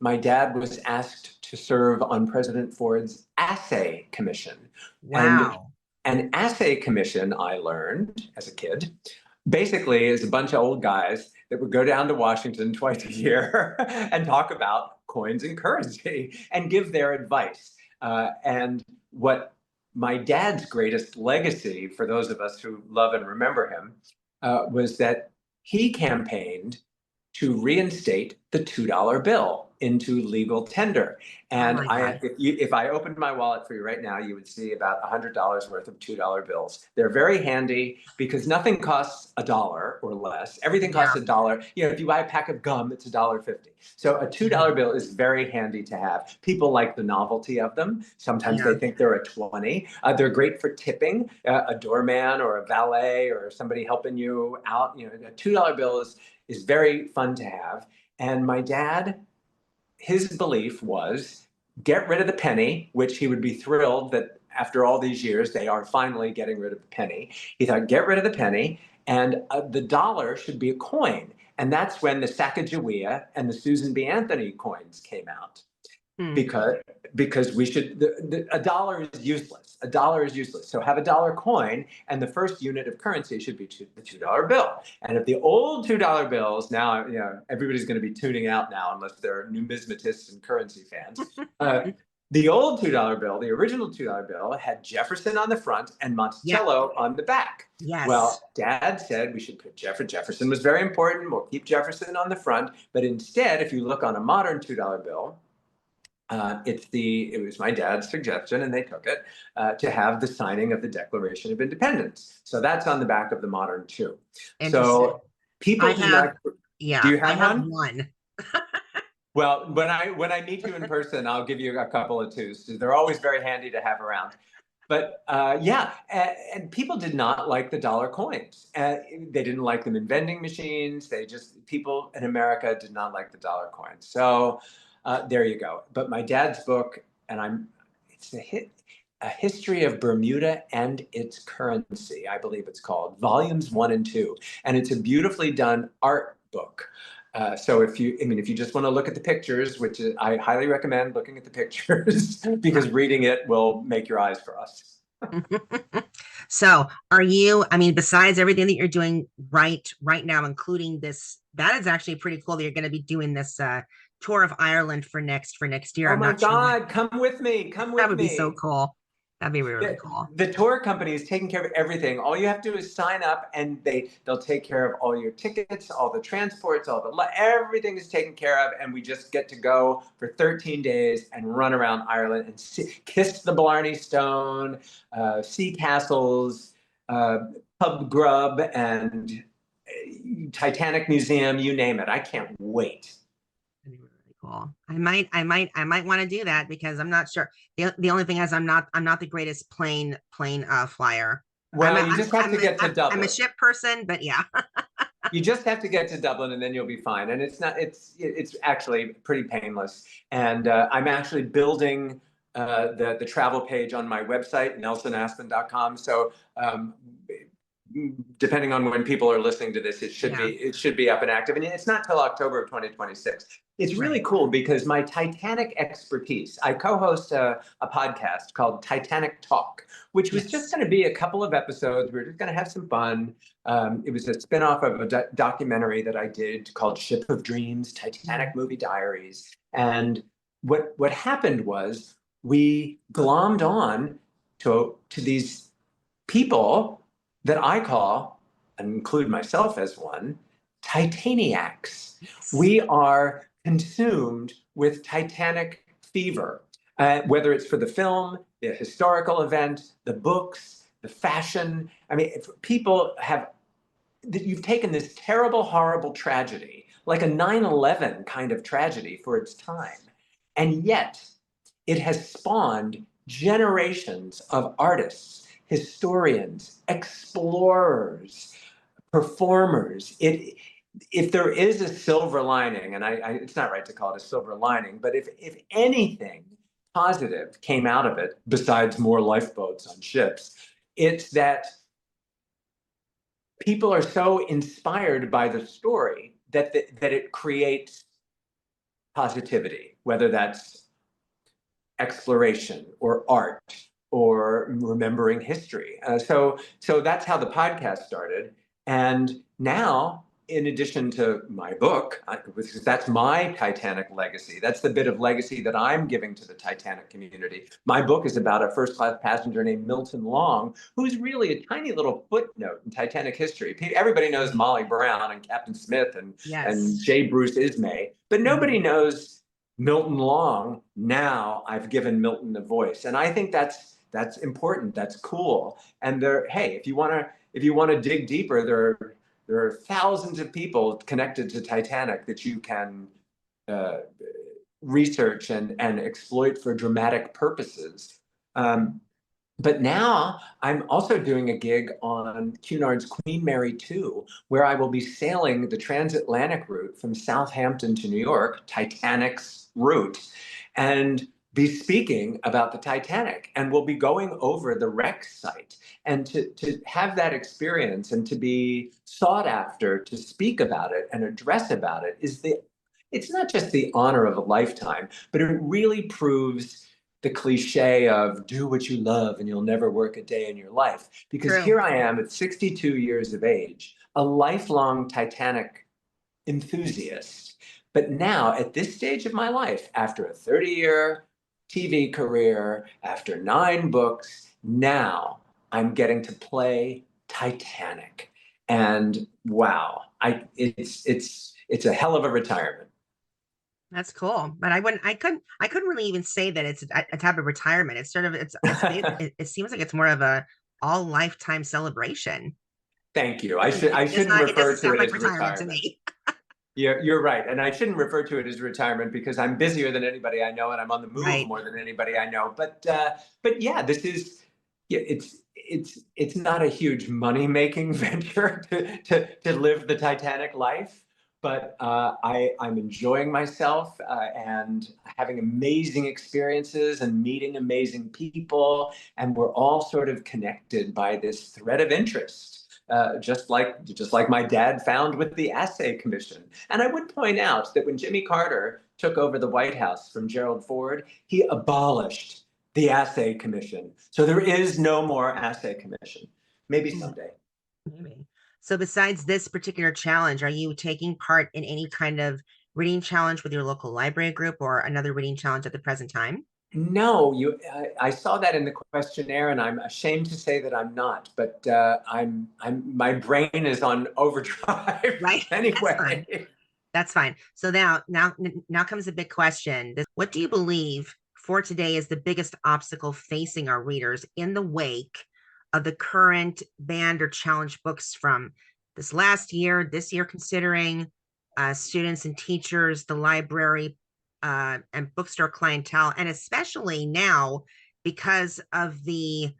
Speaker 2: my dad was asked to serve on President Ford's assay commission. And
Speaker 1: Wow.
Speaker 2: an assay commission, I learned as a kid, basically is a bunch of old guys that would go down to Washington twice a year and talk about coins and currency and give their advice. And what my dad's greatest legacy, for those of us who love and remember him, was that he campaigned to reinstate the $2 bill into legal tender.
Speaker 1: Oh
Speaker 2: And
Speaker 1: my God.
Speaker 2: if I opened my wallet for you right now, you would see about $100 worth of $2 bills. They're very handy because nothing costs $1 or less. Everything costs
Speaker 1: Yeah.
Speaker 2: $1. If you buy a pack of gum, it's $1.50. So a $2
Speaker 1: Mhm.
Speaker 2: bill is very handy to have. People like the novelty of them. Sometimes
Speaker 1: Yeah.
Speaker 2: they think they're a 20. They're great for tipping a doorman or a valet or somebody helping you out. A $2 bill is very fun to have. And my dad, his belief was get rid of the penny, which he would be thrilled that after all these years, they are finally getting rid of the penny. He thought, get rid of the penny, and the dollar should be a coin. And that's when the Sacagawea and the Susan B. Anthony coins came out,
Speaker 1: Hmm.
Speaker 2: because we should a dollar is useless. A dollar is useless. So have a dollar coin, and the first unit of currency should be the $2 bill. And if the old $2 bills, now everybody's going to be tuning out now unless they're numismatists and currency fans. The old $2 bill, the original $2 bill, had Jefferson on the front and
Speaker 1: Yeah.
Speaker 2: Monticello on the back.
Speaker 1: Yes.
Speaker 2: Well, Dad said we should put Jefferson was very important. We'll keep Jefferson on the front. But instead, if you look on a modern $2 bill, it was my dad's suggestion, and they took it to have the signing of the Declaration of Independence. So that's on the back of the modern too.
Speaker 1: Interesting.
Speaker 2: So people
Speaker 1: I
Speaker 2: do
Speaker 1: have,
Speaker 2: not. Do
Speaker 1: yeah,
Speaker 2: you
Speaker 1: I
Speaker 2: have
Speaker 1: have
Speaker 2: one?
Speaker 1: one.
Speaker 2: Well, when I meet you in person, I'll give you a couple of twos. They're always very handy to have around. But yeah, and people did not like the dollar coins. They didn't like them in vending machines. People in America did not like the dollar coins. So there you go. But my dad's book, it's a history of Bermuda and its currency, I believe it's called, volumes 1 and 2, and it's a beautifully done art book. So if you just want to look at the pictures, which I highly recommend looking at the pictures because reading it will make your eyes for us.
Speaker 1: So I mean, besides everything that you're doing right now, including this, that is actually pretty cool that you're going to be doing this tour of Ireland for next year.
Speaker 2: Oh
Speaker 1: I'm
Speaker 2: my
Speaker 1: not sure when.
Speaker 2: God, come with me. Come
Speaker 1: That
Speaker 2: with
Speaker 1: would be so
Speaker 2: me.
Speaker 1: cool. That'd be really, really
Speaker 2: The,
Speaker 1: cool.
Speaker 2: the tour company is taking care of everything. All you have to do is sign up, and they'll take care of all your tickets, all the transports, everything is taken care of, and we just get to go for 13 days and run around Ireland and kiss the Blarney Stone, see castles, pub grub, and Titanic Museum, you name it. I can't wait.
Speaker 1: That'd be really cool. I might want to do that because I'm not sure. The only thing is I'm not the greatest plane flyer. I'm
Speaker 2: Well,
Speaker 1: a,
Speaker 2: you just have to get to
Speaker 1: I'm a
Speaker 2: Dublin.
Speaker 1: ship person, but yeah.
Speaker 2: You just have to get to Dublin, and then you'll be fine. And it's actually pretty painless. And I'm actually building the travel page on my website, nelsonaspen.com. So depending on when people are listening to this,
Speaker 1: Yeah.
Speaker 2: it should be up and active. And it's not till October of 2026. It's really
Speaker 1: Right.
Speaker 2: cool because my Titanic expertise, I co-host a podcast called Titanic Talk, which was just
Speaker 1: Yes.
Speaker 2: going to be a couple of episodes. We are just going to have some fun. It was a spinoff of a documentary that I did called Ship of Dreams, Titanic Movie Diaries. And what happened was we glommed on to these people that I call, and include myself as one, Titaniacs.
Speaker 1: Yes.
Speaker 2: We are consumed with Titanic fever, whether it's for the film, the historical event, the books, the fashion. I mean, people have, you've taken this terrible, horrible tragedy, like a 9/11 kind of tragedy for its time, and yet it has spawned generations of artists, historians, explorers, performers. If there is a silver lining, and it's not right to call it a silver lining, but if anything positive came out of it, besides more lifeboats on ships, it's that people are so inspired by the story that it creates positivity, whether that's exploration or art or remembering history. So that's how the podcast started. And now, in addition to my book, because that's my Titanic legacy, that's the bit of legacy that I'm giving to the Titanic community. My book is about a first-class passenger named Milton Long, who's really a tiny little footnote in Titanic history. Everybody knows
Speaker 1: Right.
Speaker 2: Molly Brown and Captain Smith and
Speaker 1: Yes.
Speaker 2: J. Bruce Ismay, but nobody knows Milton Long. Now I've given Milton a voice, and I think that's important. That's cool. And hey, if you want to dig deeper, there are thousands of people connected to Titanic that you can uh, research and exploit for dramatic purposes. But now I'm also doing a gig on Cunard's Queen Mary 2, where I will be sailing the transatlantic route from Southampton to New York, Titanic's route, and be speaking about the Titanic. And we'll be going over the wreck site. And to have that experience and to be sought after to speak about it and address about it it's not just the honor of a lifetime, but it really proves the cliche of do what you love and you'll never work a day in your life. Because
Speaker 1: True.
Speaker 2: here I am at 62 years of age, a lifelong Titanic enthusiast. But now, at this stage of my life, after a 30-year TV career, after 9 books, now I'm getting to play Titanic. And wow, it's a hell of a retirement.
Speaker 1: That's cool. But I couldn't really even say that it's a type of retirement. It's sort of it seems like it's more of a all lifetime celebration.
Speaker 2: Thank you. I
Speaker 1: It does
Speaker 2: shouldn't
Speaker 1: not it
Speaker 2: refer
Speaker 1: doesn't
Speaker 2: to
Speaker 1: sound
Speaker 2: it
Speaker 1: like
Speaker 2: as
Speaker 1: retirement to
Speaker 2: retirement.
Speaker 1: me.
Speaker 2: You're right. And I shouldn't refer to it as retirement because I'm busier than anybody I know and I'm on the move
Speaker 1: Right.
Speaker 2: more than anybody I know. But yeah, yeah, it's not a huge money-making venture to live the Titanic life, but I'm enjoying myself and having amazing experiences and meeting amazing people, and we're all sort of connected by this thread of interest. Just like my dad found with the Assay Commission. And I would point out that when Jimmy Carter took over the White House from Gerald Ford, he abolished the Assay Commission. So there is no more Assay Commission. Maybe someday.
Speaker 1: Maybe. So besides this particular challenge, are you taking part in any kind of reading challenge with your local library group or another reading challenge at the present time?
Speaker 2: No, I saw that in the questionnaire, and I'm ashamed to say that I'm not. But my brain is on overdrive
Speaker 1: Right? That's fine.
Speaker 2: anyway.
Speaker 1: That's fine. So now comes a big question. What do you believe for today is the biggest obstacle facing our readers in the wake of the current banned or challenged books from this year considering students and teachers, the library, and bookstore clientele, and especially now because of the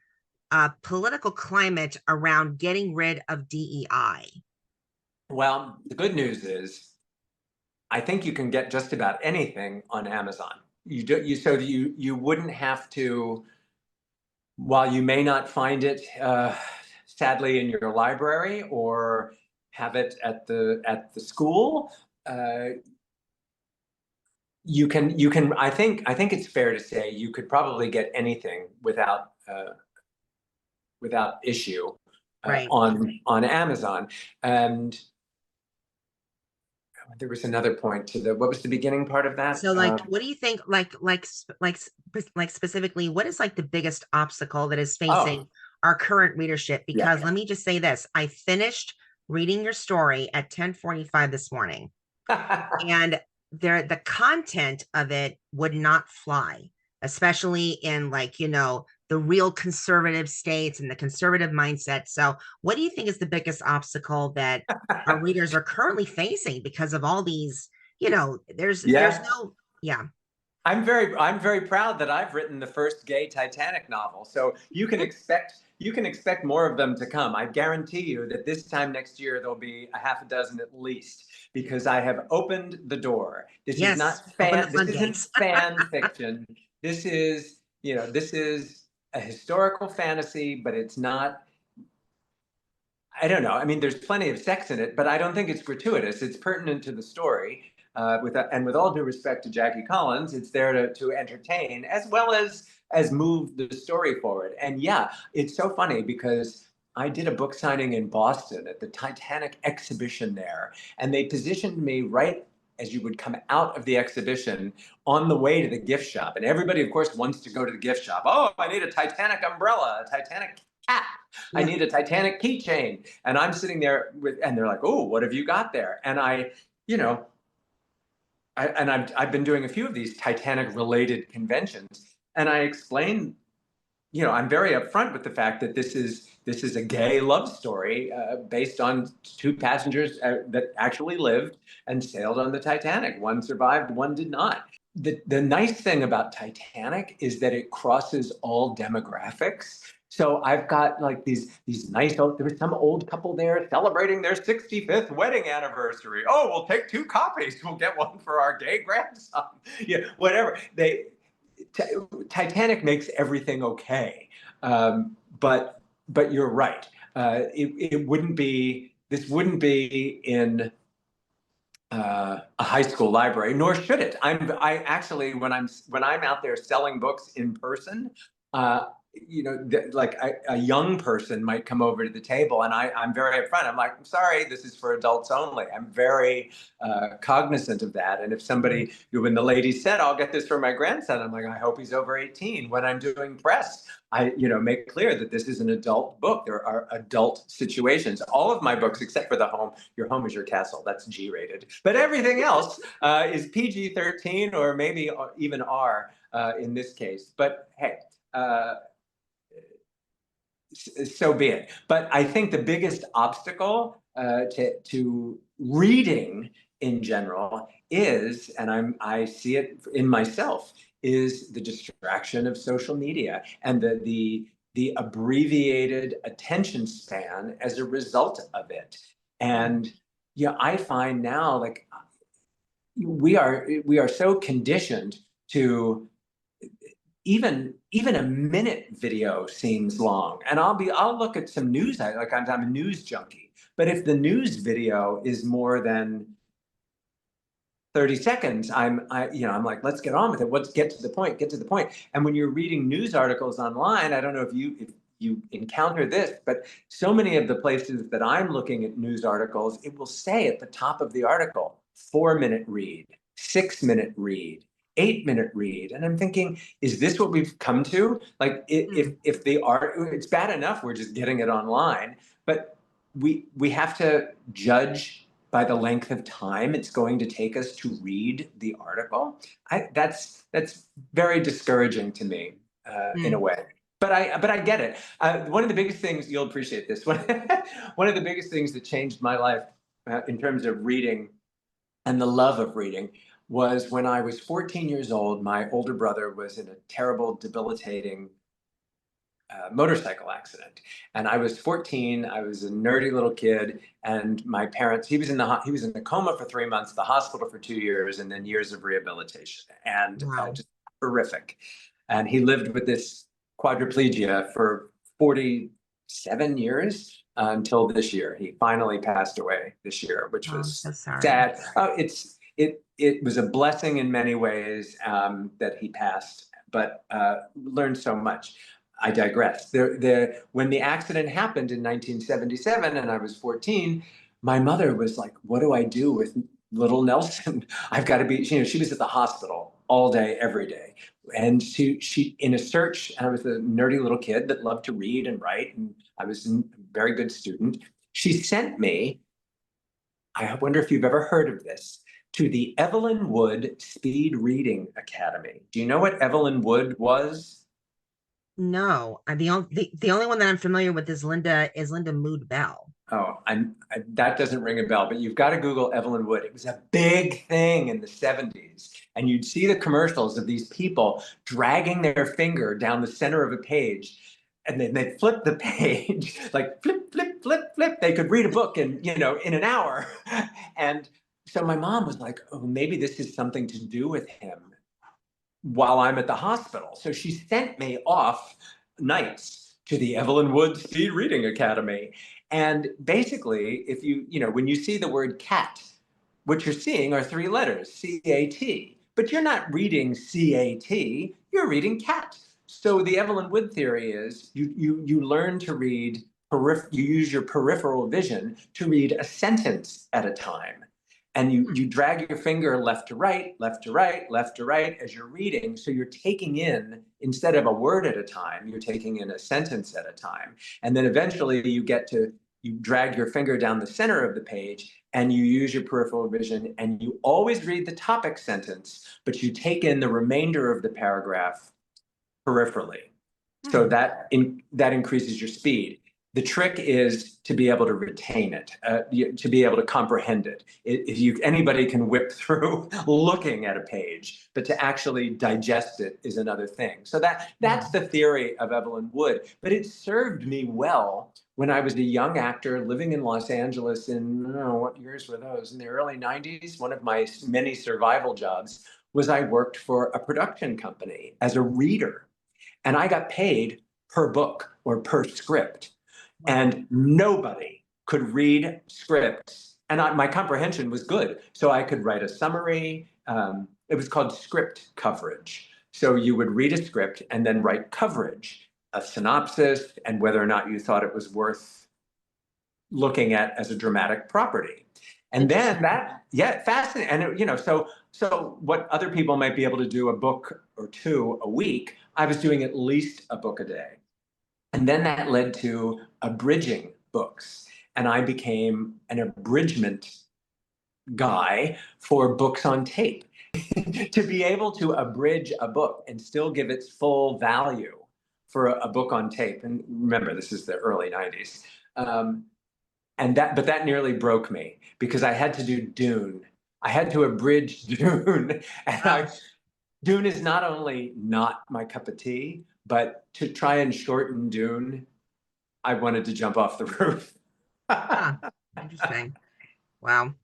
Speaker 1: political climate around getting rid of DEI?
Speaker 2: Well, the good news is, I think you can get just about anything on Amazon. You wouldn't have to, while you may not find it sadly in your library or have it at the school. Uh, you can I think it's fair to say you could probably get anything without issue
Speaker 1: Right.
Speaker 2: on Amazon. And there was another point to the, what was the beginning part of that?
Speaker 1: So like what do you think like specifically what is like the biggest obstacle that is
Speaker 2: Oh,
Speaker 1: facing our current readership?
Speaker 2: yeah.
Speaker 1: Because let me just say this, I finished reading your story at 10:45 this morning, and the content of it would not fly, especially in like, the real conservative states and the conservative mindset. So what do you think is the biggest obstacle that our readers are currently facing because of all these, there's
Speaker 2: Yeah.
Speaker 1: no, yeah.
Speaker 2: I'm very proud that I've written the first gay Titanic novel. So you can expect more of them to come. I guarantee you that this time next year there'll be a half a dozen at least, because I have opened the door.
Speaker 1: Yes, open the
Speaker 2: This isn't
Speaker 1: floodgates.
Speaker 2: fan fiction. This is a historical fantasy, but it's not. I don't know. I mean, there's plenty of sex in it, but I don't think it's gratuitous. It's pertinent to the story. With all due respect to Jackie Collins, it's there to entertain as well as move the story forward. And yeah, it's so funny because I did a book signing in Boston at the Titanic exhibition there, and they positioned me right as you would come out of the exhibition on the way to the gift shop. And everybody, of course, wants to go to the gift shop. Oh, I need a Titanic umbrella, a Titanic cap. I
Speaker 1: Yeah.
Speaker 2: need a Titanic keychain. And I'm sitting there and they're like, oh, what have you got there? And you know, I've been doing a few of these Titanic related conventions, and I explain, I'm very upfront with the fact that this is a gay love story based on two passengers that actually lived and sailed on the Titanic. One survived, one did not. The nice thing about Titanic is that it crosses all demographics. So I've got like these nice there was some old couple there celebrating their 65th wedding anniversary. Oh, we'll take two copies. We'll get one for our gay grandson. Yeah, whatever. Titanic makes everything okay, but you're right. It wouldn't be. This wouldn't be in a high school library, nor should it. I actually, when I'm out there selling books in person, uh, like a young person might come over to the table, and I'm very upfront. I'm like, I'm sorry, this is for adults only. I'm very cognizant of that. And if somebody, when the lady said, I'll get this for my grandson, I'm like, I hope he's over 18. When I'm doing press, I make clear that this is an adult book. There are adult situations. All of my books, except for Your Home is Your Castle, that's G-rated. But everything else is PG-13 or maybe even R in this case. But hey, so be it. But I think the biggest obstacle to reading in general is, and I see it in myself, is the distraction of social media and the abbreviated attention span as a result of it. And I find now, like, we are so conditioned to, even a minute video seems long. And I'll look at some news. I'm a news junkie, but if the news video is more than 30 seconds, I'm like, let's get on with it. Let's get to the point. Get to the point. And when you're reading news articles online, I don't know if you encounter this, but so many of the places that I'm looking at news articles, it will say at the top of the article, 4-minute read, 6-minute read. 8-minute read. And I'm thinking, is this what we've come to? Like if the art, it's bad enough we're just getting it online, but we have to judge by the length of time it's going to take us to read the article. That's very discouraging to me, in a
Speaker 1: Mm.
Speaker 2: way. But I get it. One of the biggest things, you'll appreciate this one. One of the biggest things that changed my life, in terms of reading and the love of reading, was when I was 14 years old. My older brother was in a terrible, debilitating motorcycle accident, and I was 14. I was a nerdy little kid, and my parents. He was in the coma for 3 months, the hospital for 2 years, and then years of rehabilitation, and
Speaker 1: Wow.
Speaker 2: just horrific. And he lived with this quadriplegia for 47 years, until this year. He finally passed away this year, which
Speaker 1: Oh, I'm
Speaker 2: was
Speaker 1: so sorry.
Speaker 2: sad. It was a blessing in many ways, that he passed, but learned so much. I digress. When the accident happened in 1977 and I was 14, my mother was like, "What do I do with little Nelson? I've got to be." She was at the hospital all day, every day, and she in a search. I was a nerdy little kid that loved to read and write, and I was a very good student. She sent me. I wonder if you've ever heard of this. To the Evelyn Wood Speed Reading Academy. Do you know what Evelyn Wood was?
Speaker 1: No, the only one that I'm familiar with is Linda Mood Bell.
Speaker 2: Oh, that doesn't ring a bell, but you've got to Google Evelyn Wood. It was a big thing in the 70s. And you'd see the commercials of these people dragging their finger down the center of a page. And then they flip the page, like flip, flip, flip, flip. They could read a book in an hour. And so my mom was like, "Oh, maybe this is something to do with him while I'm at the hospital." So she sent me off nights to the Evelyn Wood Speed Reading Academy. And basically, if when you see the word cat, what you're seeing are three letters, CAT. But you're not reading CAT, you're reading cat. So the Evelyn Wood theory is you learn to read, you use your peripheral vision to read a sentence at a time. And you drag your finger left to right, left to right, left to right as you're reading. So you're taking in, instead of a word at a time, you're taking in a sentence at a time. And then eventually you drag your finger down the center of the page and you use your peripheral vision and you always read the topic sentence, but you take in the remainder of the paragraph peripherally. So
Speaker 1: Hmm.
Speaker 2: that increases your speed. The trick is to be able to retain it, to be able to comprehend it. Anybody can whip through looking at a page, but to actually digest it is another thing. So that's
Speaker 1: Hmm.
Speaker 2: the theory of Evelyn Wood. But it served me well when I was a young actor living in Los Angeles in, I don't know, what years were those? In the early 90s. One of my many survival jobs was I worked for a production company as a reader, and I got paid per book or per script.
Speaker 1: Wow.
Speaker 2: And nobody could read scripts. And my comprehension was good. So I could write a summary. It was called script coverage. So you would read a script and then write coverage, a synopsis, and whether or not you thought it was worth looking at as a dramatic property. And then
Speaker 1: Interesting.
Speaker 2: yeah, fascinating. And so what other people might be able to do a book or two a week, I was doing at least a book a day. And then that led to abridging books. And I became an abridgment guy for books on tape. To be able to abridge a book and still give its full value for a book on tape. And remember, this is the early 90s. Um, but that nearly broke me because I had to do Dune. I had to abridge Dune.
Speaker 1: Oh,
Speaker 2: Dune is not only not my cup of tea, but to try and shorten Dune, I wanted to jump off the roof.
Speaker 1: huh. Interesting. Wow.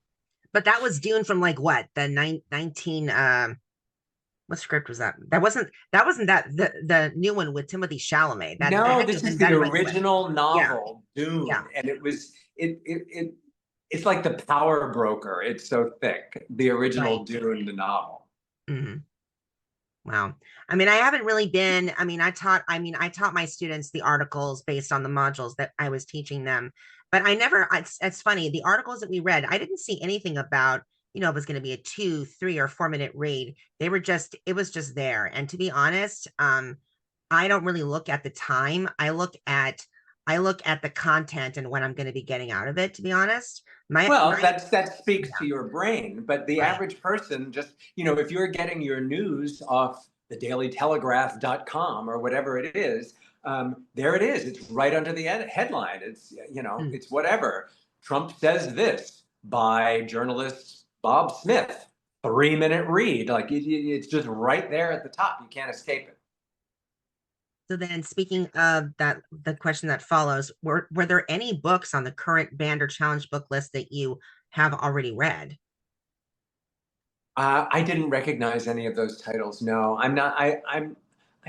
Speaker 1: But that was Dune from like what? The 19 what script was that? That wasn't the new one with Timothy Chalamet. That
Speaker 2: No,
Speaker 1: had to
Speaker 2: this
Speaker 1: have
Speaker 2: is
Speaker 1: been
Speaker 2: the
Speaker 1: that like what?
Speaker 2: original
Speaker 1: Yeah,
Speaker 2: novel,
Speaker 1: yeah,
Speaker 2: Dune, and it's like the Power Broker. It's so thick. The original
Speaker 1: right.
Speaker 2: Dune, the novel.
Speaker 1: Hmm. Wow. I mean, I haven't really been, I taught my students the articles based on the modules that I was teaching them, but it's funny, the articles that we read, I didn't see anything about it was going to be a 2, 3, or 4 minute read. It was just there. And to be honest, I don't really look at the time. I look at the content and what I'm going to be getting out of it, to be honest.
Speaker 2: Well, that speaks to
Speaker 1: Yeah,
Speaker 2: your brain, but the
Speaker 1: right.
Speaker 2: average person just, if you're getting your news off the dailytelegraph.com or whatever it is, there it is. It's right under the headline. It's,
Speaker 1: Mm.
Speaker 2: it's whatever. Trump says this by journalist Bob Smith, 3-minute read. Like it's just right there at the top. You can't escape it.
Speaker 1: So then, speaking of that, the question that follows, were there any books on the current banned or challenge book list that you have already read?
Speaker 2: I didn't recognize any of those titles. No, I'm not. I'm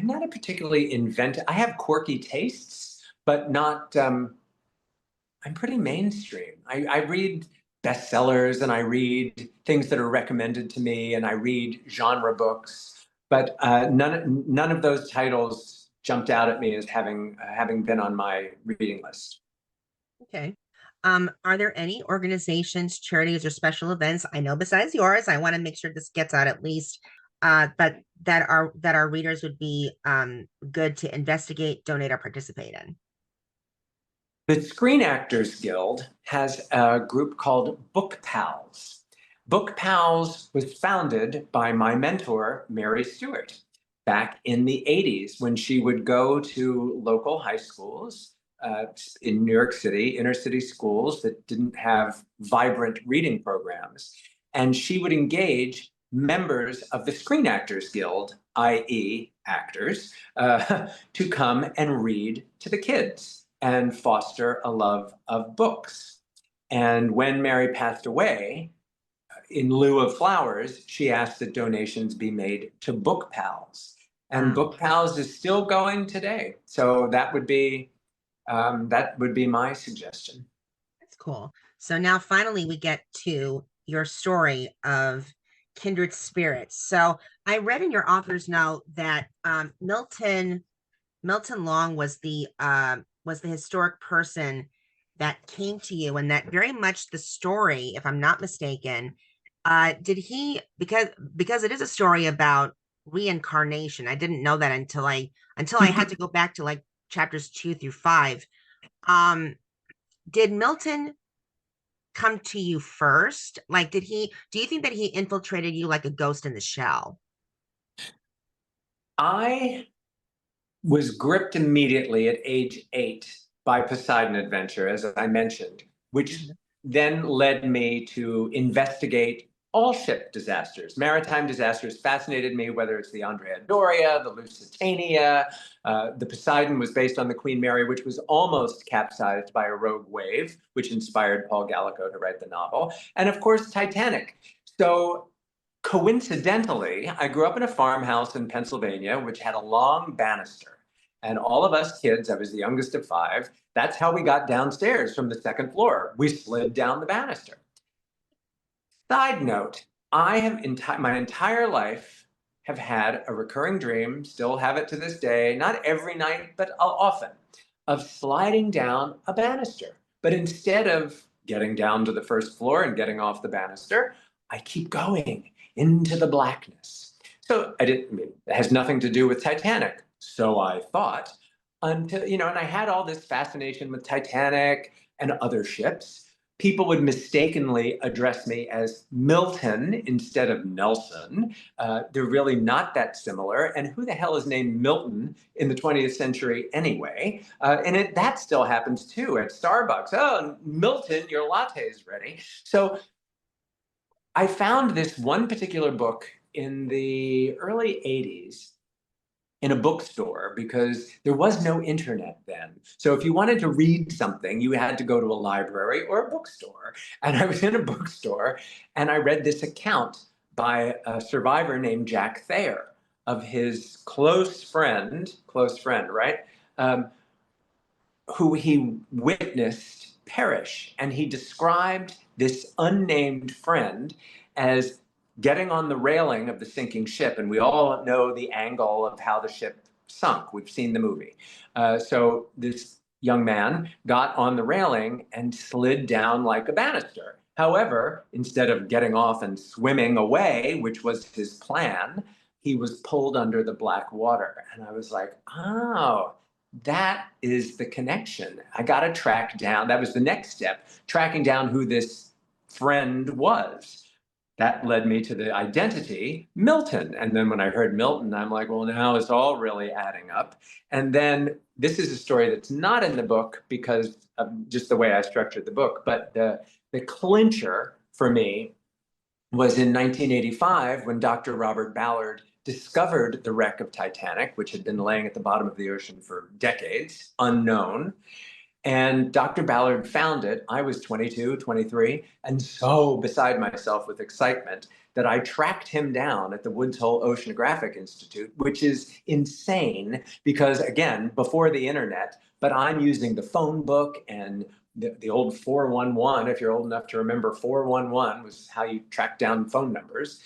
Speaker 2: not a particularly inventive. I have quirky tastes, but not. I'm pretty mainstream. I read bestsellers and I read things that are recommended to me, and I read genre books. But none of those titles jumped out at me as having been on my reading list.
Speaker 1: Okay. Are there any organizations, charities, or special events? I know besides yours, I want to make sure this gets out at least, but that our readers would be good to investigate, donate, or participate in.
Speaker 2: The Screen Actors Guild has a group called BookPals. BookPals was founded by my mentor, Mary Stewart, back in the 80s when she would go to local high schools in New York City, inner city schools that didn't have vibrant reading programs. And she would engage members of the Screen Actors Guild, i.e., actors, to come and read to the kids and foster a love of books. And when Mary passed away, in lieu of flowers, she asked that donations be made to BookPals. And
Speaker 1: Wow,
Speaker 2: BookPals is still going today. So that would be my suggestion.
Speaker 1: that's cool. So now finally we get to your story of kindred spirits. So I read in your author's note that Milton Long was the historic person that came to you, and that very much the story, if I'm not mistaken, did he because it is a story about reincarnation. I didn't know that until I had to go back to like chapters 2 through 5. Um, did Milton come to you first? Like, do you think that he infiltrated you like a ghost in the shell?
Speaker 2: I was gripped immediately at age 8 by Poseidon Adventure, as I mentioned, which
Speaker 1: Mhm.
Speaker 2: then led me to investigate all ship disasters. Maritime disasters fascinated me, whether it's the Andrea Doria, the Lusitania. The Poseidon was based on the Queen Mary, which was almost capsized by a rogue wave, which inspired Paul Gallico to write the novel. And of course, Titanic. So coincidentally, I grew up in a farmhouse in Pennsylvania, which had a long banister. And all of us kids, I was the youngest of 5, that's how we got downstairs from the second floor. We slid down the banister. Side note, I have my entire life have had a recurring dream, still have it to this day, not every night, but often, of sliding down a banister. But instead of getting down to the first floor and getting off the banister, I keep going into the blackness. So I didn't, I mean, it has nothing to do with Titanic, so I thought, until, and I had all this fascination with Titanic and other ships. People would mistakenly address me as Milton instead of Nelson. They're really not that similar. And who the hell is named Milton in the 20th century anyway? That still happens too at Starbucks. Oh, Milton, your latte is ready. So I found this one particular book in the early 80s in a bookstore because there was no internet then. So if you wanted to read something, you had to go to a library or a bookstore. And I was in a bookstore and I read this account by a survivor named Jack Thayer of his close friend, right? Who he witnessed perish. And he described this unnamed friend as getting on the railing of the sinking ship. And we all know the angle of how the ship sunk. We've seen the movie. So this young man got on the railing and slid down like a banister. However, instead of getting off and swimming away, which was his plan, he was pulled under the black water. And I was like, oh, that is the connection. I got to track down. That was the next step, tracking down who this friend was. That led me to the identity, Milton. And then when I heard Milton, I'm like, well, now it's all really adding up. And then this is a story that's not in the book because of just the way I structured the book. But the clincher for me was in 1985 when Dr. Robert Ballard discovered the wreck of Titanic, which had been laying at the bottom of the ocean for decades, unknown. And Dr. Ballard found it. I was 22, 23, and so beside myself with excitement that I tracked him down at the Woods Hole Oceanographic Institute, which is insane because, again, before the internet, but I'm using the phone book and the old 411. If you're old enough to remember, 411 was how you track down phone numbers.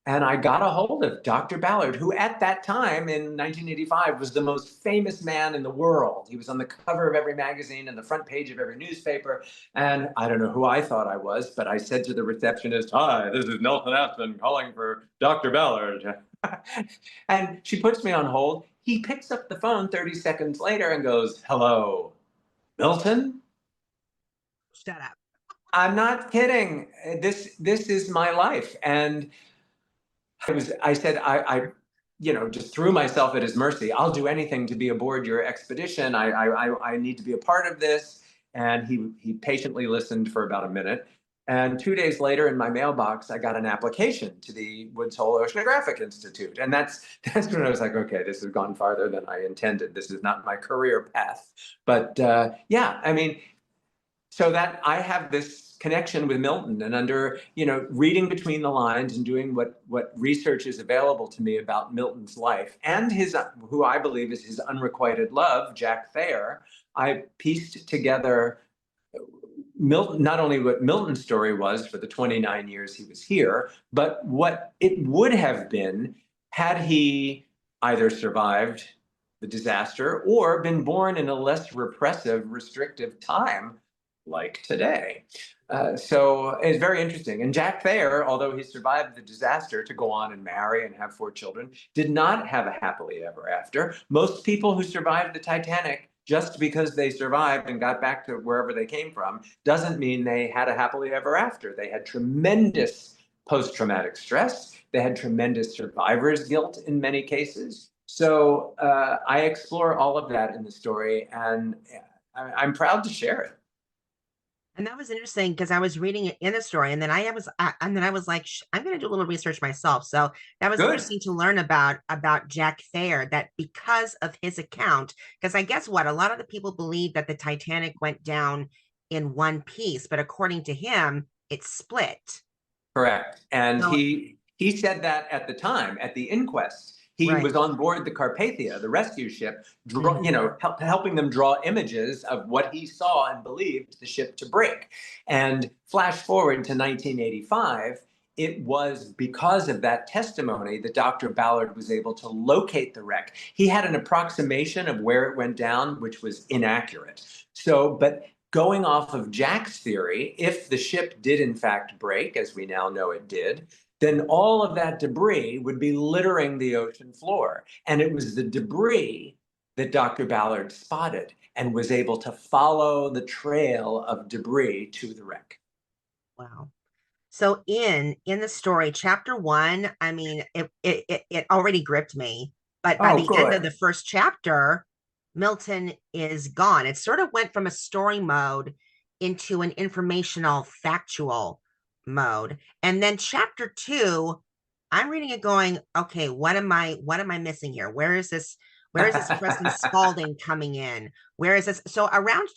Speaker 2: And I got a hold of Dr. Ballard, who at that time in 1985 was the most famous man in the world. He was on the cover of every magazine and the front page of every newspaper. And I don't know who I thought I was, but I said to the receptionist, "Hi, this is Nelson Aspen calling for Dr. Ballard." And she puts me on hold. He picks up the phone 30 seconds later and goes, "Hello, Milton?"
Speaker 1: Shut up.
Speaker 2: I'm not kidding. This is my life. And I said, just threw myself at his mercy. I'll do anything to be aboard your expedition. I need to be a part of this. And he patiently listened for about a minute. And 2 days later, in my mailbox, I got an application to the Woods Hole Oceanographic Institute. And that's when I was like, okay, this has gone farther than I intended. This is not my career path. But yeah, I mean, so that I have this connection with Milton, and under, reading between the lines and doing what research is available to me about Milton's life and his, who I believe is his unrequited love, Jack Thayer, I pieced together Milton, not only what Milton's story was for the 29 years he was here, but what it would have been had he either survived the disaster or been born in a less repressive, restrictive time like today. So it's very interesting. And Jack Thayer, although he survived the disaster to go on and marry and have 4 children, did not have a happily ever after. Most people who survived the Titanic, just because they survived and got back to wherever they came from, doesn't mean they had a happily ever after. They had tremendous post-traumatic stress. They had tremendous survivor's guilt in many cases. So I explore all of that in the story, and I'm proud to share it.
Speaker 1: And that was interesting because I was reading it in the story, and then I was like, I'm going to do a little research myself. So that was
Speaker 2: Good.
Speaker 1: interesting to learn about Jack Thayer, that because of his account, because I guess what a lot of the people believe that the Titanic went down in one piece, but according to him, it split.
Speaker 2: Correct. And
Speaker 1: So,
Speaker 2: he said that at the time, at the inquest. He
Speaker 1: right.
Speaker 2: was on board the Carpathia, the rescue ship,
Speaker 1: Mhm.
Speaker 2: helping them draw images of what he saw and believed the ship to break. And flash forward to 1985, it was because of that testimony that Dr. Ballard was able to locate the wreck. He had an approximation of where it went down, which was inaccurate. So, but going off of Jack's theory, if the ship did in fact break, as we now know it did, then all of that debris would be littering the ocean floor. And it was the debris that Dr. Ballard spotted and was able to follow the trail of debris to the wreck.
Speaker 1: Wow. So in the story, chapter one, I mean, it already gripped me, but by
Speaker 2: Oh,
Speaker 1: the end of
Speaker 2: good.
Speaker 1: the first chapter, Milton is gone. It sort of went from a story mode into an informational, factual mode. And then chapter two, I'm reading it going, okay, what am I missing here? Where is this Preston Spalding coming in? Where is this? So around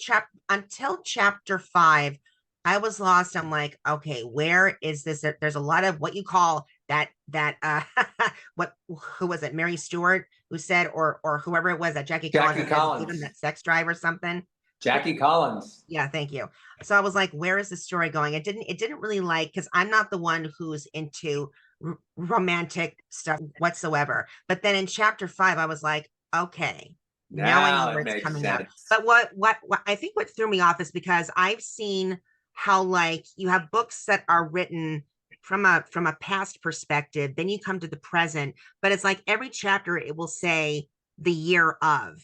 Speaker 1: until chapter five, I was lost. I'm like, okay, where is this? There's a lot of what you call that what who was it? Mary Stewart who said, or whoever it was, that Jackie Collins
Speaker 2: Jackie
Speaker 1: that said, give him
Speaker 2: Collins.
Speaker 1: that sex drive or something.
Speaker 2: Jackie Collins.
Speaker 1: Yeah, thank you. So I was like, where is the story going? It didn't really like, because I'm not the one who's into romantic stuff whatsoever. But then in chapter five, I was like, okay, now I know
Speaker 2: Now
Speaker 1: where
Speaker 2: it
Speaker 1: it's
Speaker 2: makes
Speaker 1: coming out.
Speaker 2: sense.
Speaker 1: But what I think what threw me off is because I've seen how like you have books that are written from a past perspective, then you come to the present, but it's like every chapter it will say the year of,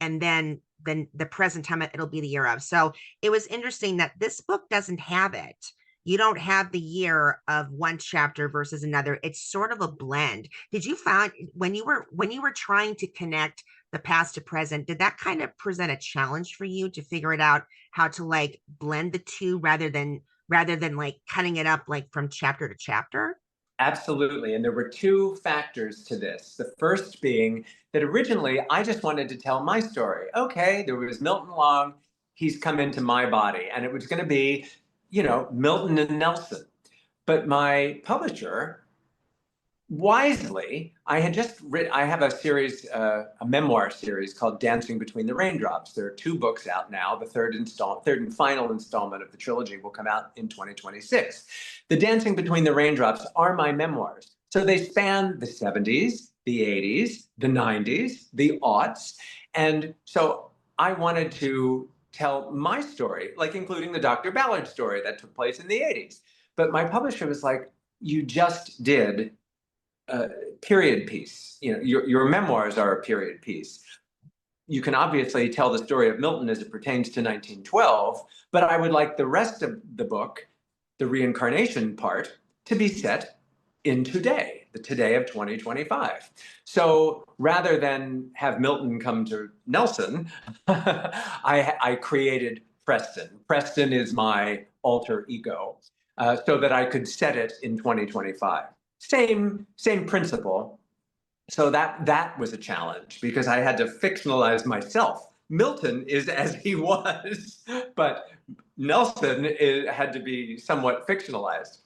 Speaker 1: and then the present time it'll be the year of. So it was interesting that this book doesn't have it. You don't have the year of one chapter versus another. It's sort of a blend. Did you find when you were trying to connect the past to present, did that kind of present a challenge for you to figure it out how to like blend the two rather than like cutting it up like from chapter to chapter?
Speaker 2: Absolutely. And there were two factors to this. The first being that originally I just wanted to tell my story. Okay, there was Milton Long, he's come into my body, and it was going to be, Milton and Nelson. But my publisher wisely, I had just written, I have a series, a memoir series called Dancing Between the Raindrops. There are two books out now. The third and final installment of the trilogy will come out in 2026. The Dancing Between the Raindrops are my memoirs. So they span the 70s, the 80s, the 90s, the aughts. And so I wanted to tell my story, like including the Dr. Ballard story that took place in the 80s. But my publisher was like, you just did period piece. Your memoirs are a period piece. You can obviously tell the story of Milton as it pertains to 1912, but I would like the rest of the book, the reincarnation part, to be set in today, the today of 2025. So rather than have Milton come to Nelson, I created Preston. Preston is my alter ego, so that I could set it in 2025. Same principle. So that was a challenge because I had to fictionalize myself. Milton is as he was, but Nelson had to be somewhat fictionalized.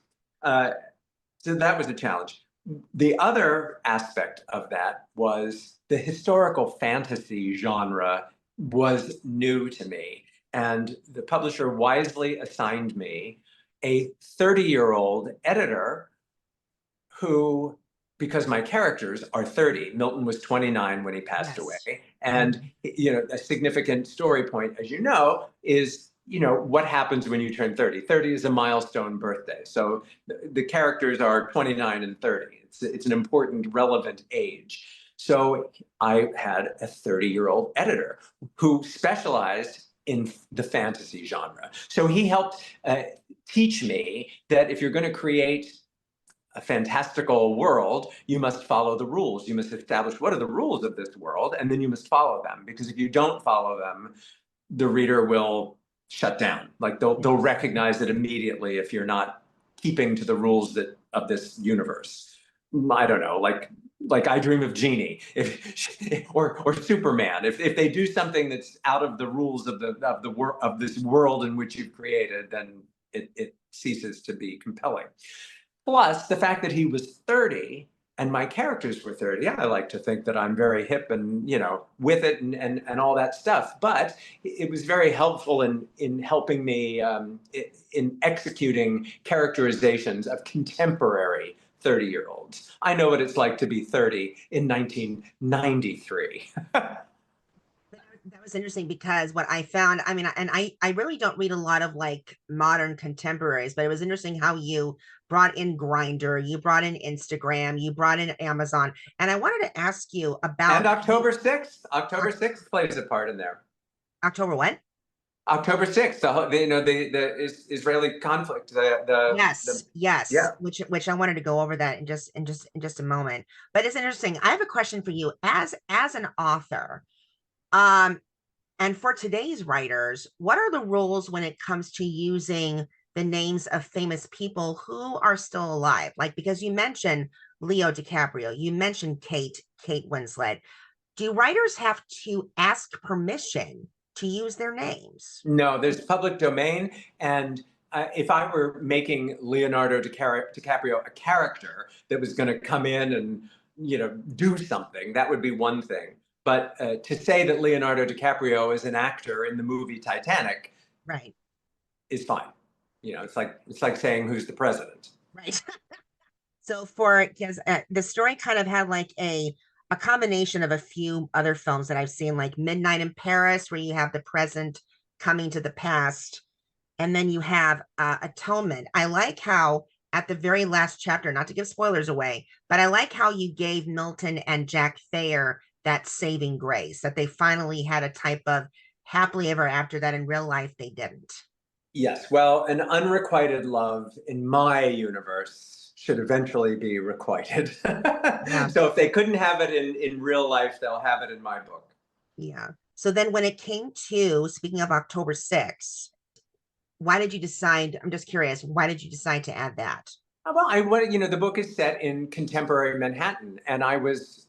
Speaker 2: So that was a challenge. The other aspect of that was the historical fantasy genre was new to me. And the publisher wisely assigned me a 30-year-old editor who, because my characters are 30, Milton was 29 when he passed away.
Speaker 1: Yes.
Speaker 2: And, a significant story point, as you know, is, what happens when you turn 30? 30 is a milestone birthday. So the characters are 29 and 30. It's an important, relevant age. So I had a 30-year-old editor who specialized in the fantasy genre. So he helped teach me that if you're going to create a fantastical world, you must follow the rules. You must establish what are the rules of this world, and then you must follow them. Because if you don't follow them, the reader will shut down. Like they'll recognize it immediately if you're not keeping to the rules of this universe. I don't know, like I Dream of Jeannie, or Superman. If they do something that's out of the rules of this world in which you've created, then it ceases to be compelling. Plus, the fact that he was 30 and my characters were 30, I like to think that I'm very hip and, with it and all that stuff. But it was very helpful in helping me in executing characterizations of contemporary 30-year-olds. I know what it's like to be 30 in 1993.
Speaker 1: That was interesting because what I found, I mean, and I really don't read a lot of like modern contemporaries, but it was interesting how you brought in Grinder, you brought in Instagram, you brought in Amazon. And I wanted to ask you
Speaker 2: And
Speaker 1: about
Speaker 2: October 6th. October 6th plays a part in there.
Speaker 1: October what?
Speaker 2: October 6th, the Israeli conflict,
Speaker 1: Yes,
Speaker 2: yeah.
Speaker 1: yes, which I wanted to go over that in just a moment. But it's interesting. I have a question for you as an author. Um, And for today's writers, what are the rules when it comes to using the names of famous people who are still alive? Like, because you mentioned Leo DiCaprio, you mentioned Kate Winslet. Do writers have to ask permission to use their names?
Speaker 2: No, there's public domain. And if I were making Leonardo DiCaprio a character that was going to come in and, do something, that would be one thing. But to say that Leonardo DiCaprio is an actor in the movie Titanic
Speaker 1: Right,
Speaker 2: is fine. It's like saying who's the president.
Speaker 1: right. So for because the story kind of had like a combination of a few other films that I've seen, like Midnight in Paris, where you have the present coming to the past, and then you have atonement. I like how at the very last chapter, not to give spoilers away, but I like how you gave Milton and Jack Thayer that saving grace, that they finally had a type of happily ever after that in real life they didn't.
Speaker 2: Yes, well, an unrequited love in my universe should eventually be requited.
Speaker 1: Yeah.
Speaker 2: So if they couldn't have it in real life, they'll have it in my book.
Speaker 1: Yeah. So then when it came to, speaking of October 6th, why did you decide? I'm just curious, why did you decide to add that?
Speaker 2: Well, I wanted, the book is set in contemporary Manhattan, and I was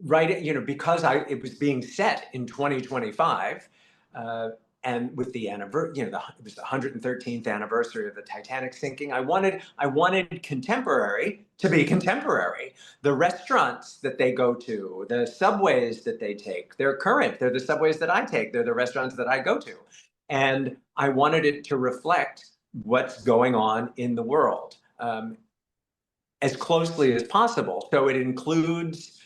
Speaker 2: right, because it was being set in 2025, and with the anniversary, it was the 113th anniversary of the Titanic sinking. I wanted contemporary to be contemporary. The restaurants that they go to, the subways that they take, they're current. They're the subways that I take. They're the restaurants that I go to, and I wanted it to reflect what's going on in the world. As closely as possible. So it includes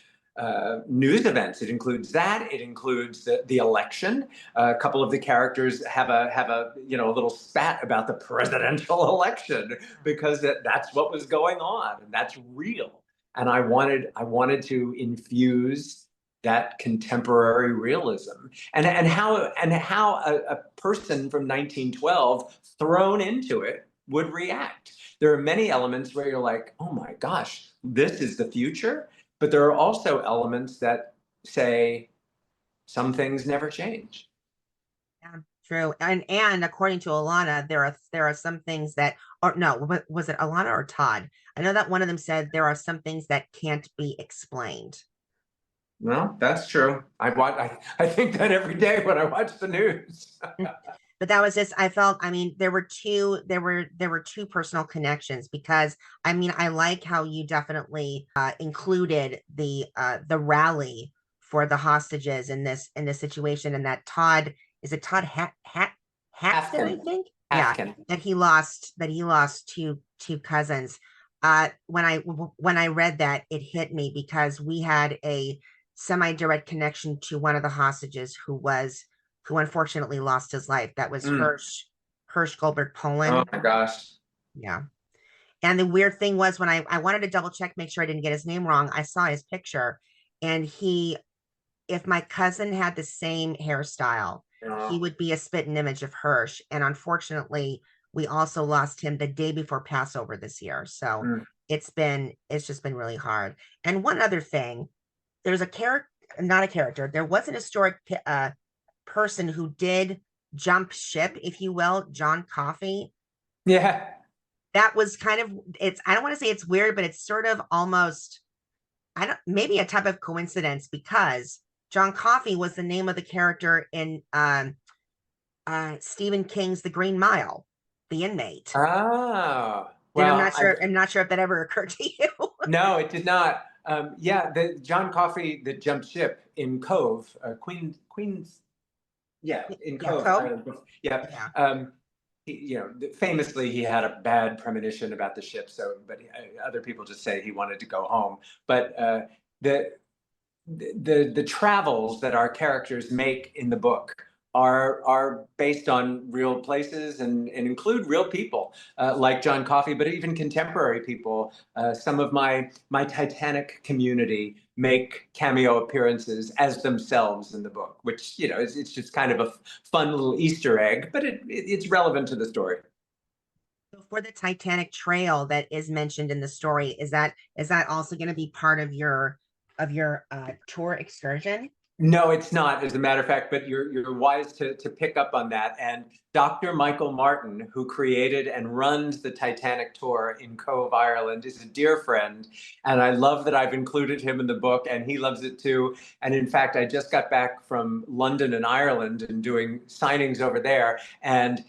Speaker 2: news events. It includes that. It includes the election. A couple of the characters have a little spat about the presidential election because that's what was going on and that's real. And I wanted to infuse that contemporary realism and how a person from 1912 thrown into it would react. There are many elements where you're like, oh my gosh, this is the future. But there are also elements that say some things never change.
Speaker 1: Yeah, true. And according to Alana, there are some things that, or no, was it Alana or Todd? I know that one of them said there are some things that can't be explained.
Speaker 2: No, that's true. I think that every day when I watch the news.
Speaker 1: But that was just, I felt, I mean, there were two personal connections because I mean, I like how you definitely included the rally for the hostages in this situation, and that Todd, is it Todd Haxton, I
Speaker 2: Afton.
Speaker 1: think? Yeah,
Speaker 2: Afton.
Speaker 1: that he lost two cousins. When I read that, it hit me because we had a semi-direct connection to one of the hostages who unfortunately lost his life. That was
Speaker 2: Mm.
Speaker 1: Hirsch Goldberg
Speaker 2: Oh
Speaker 1: Poland.
Speaker 2: my gosh.
Speaker 1: Yeah. And the weird thing was when I wanted to double check, make sure I didn't get his name wrong, I saw his picture and if my cousin had the same hairstyle, he
Speaker 2: Oh.
Speaker 1: would be a spitting image of Hirsch. And unfortunately, we also lost him the day before Passover this year. So
Speaker 2: Mm.
Speaker 1: it's just been really hard. And one other thing, there's a character, not a character, there was an historic person who did jump ship, if you will, John Coffey.
Speaker 2: Yeah.
Speaker 1: That was kind of, it's, I don't want to say it's weird, but it's sort of almost, I don't, maybe a type of coincidence because John Coffey was the name of the character in Stephen King's The Green Mile, the inmate.
Speaker 2: Oh.
Speaker 1: And
Speaker 2: Well,
Speaker 1: I'm not sure if that ever occurred to you.
Speaker 2: no, it did not. Yeah, the John Coffey that jumped ship in Cove, Queens, yeah, in
Speaker 1: Yeah,
Speaker 2: Cove
Speaker 1: Cove.
Speaker 2: Island. Yeah.
Speaker 1: Yeah.
Speaker 2: Famously, he had a bad premonition about the ship. So, but other people just say he wanted to go home. But the the travels that our characters make in the book are based on real places and include real people like John Coffey, but even contemporary people. Some of my Titanic community make cameo appearances as themselves in the book, which it's just kind of a fun little Easter egg, but it's relevant to the story.
Speaker 1: So for the Titanic trail that is mentioned in the story, is that also going to be part of your tour excursion?
Speaker 2: No, it's not, as a matter of fact, but you're wise to pick up on that. And Dr. Michael Martin, who created and runs the Titanic tour in Cove, Ireland, is a dear friend. And I love that I've included him in the book, and he loves it too. And in fact, I just got back from London and Ireland and doing signings over there. And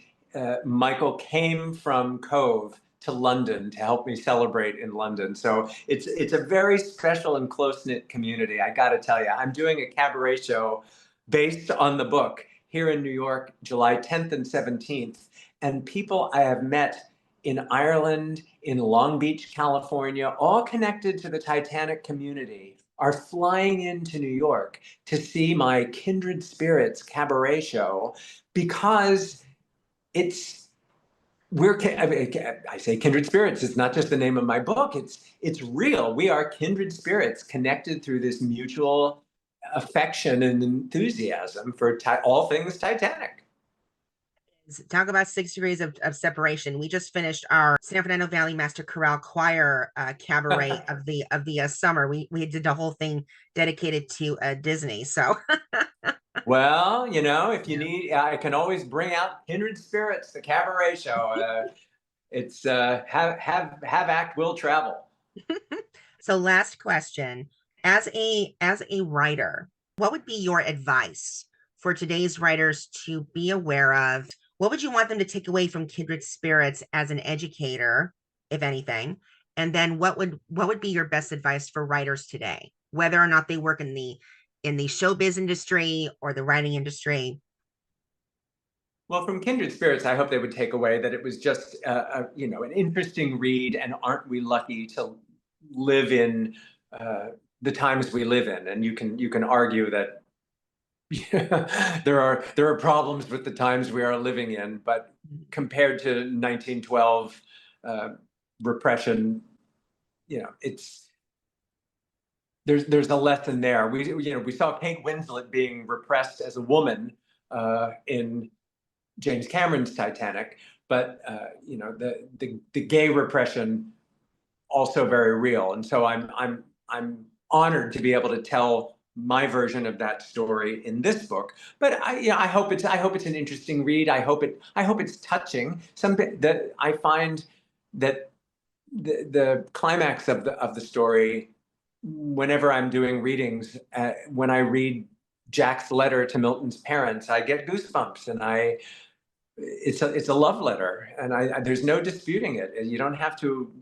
Speaker 2: Michael came from Cove to London to help me celebrate in London. So it's a very special and close-knit community. I got to tell you, I'm doing a cabaret show based on the book here in New York, July 10th and 17th. And people I have met in Ireland, in Long Beach, California, all connected to the Titanic community, are flying into New York to see my Kindred Spirits cabaret show because it's I say kindred spirits. It's not just the name of my book. It's real. We are kindred spirits connected through this mutual affection and enthusiasm for all things Titanic.
Speaker 1: Talk about 6 degrees of separation. We just finished our San Fernando Valley Master Chorale Choir cabaret of the summer. We did the whole thing dedicated to Disney. So
Speaker 2: Well, if you
Speaker 1: yeah.
Speaker 2: need, I can always bring out Kindred Spirits, the cabaret show. It's have act will travel.
Speaker 1: So last question. As a writer, what would be your advice for today's writers to be aware of? What would you want them to take away from Kindred Spirits as an educator, if anything? And then what would be your best advice for writers today, whether or not they work in the showbiz industry or the writing industry?
Speaker 2: Well, from Kindred Spirits, I hope they would take away that it was just an interesting read, and aren't we lucky to live in the times we live in? And you can argue that there are problems with the times we are living in, but compared to 1912 repression, it's there's a lesson there. We saw Kate Winslet being repressed as a woman in James Cameron's Titanic, but the gay repression also very real, and so I'm honored to be able to tell my version of that story in this book. But I hope it's an interesting read. I hope it's touching. Something that I find that the climax of the story, whenever I'm doing readings, when I read Jack's letter to Milton's parents, I get goosebumps, and it's a love letter, and there's no disputing it. You don't have to.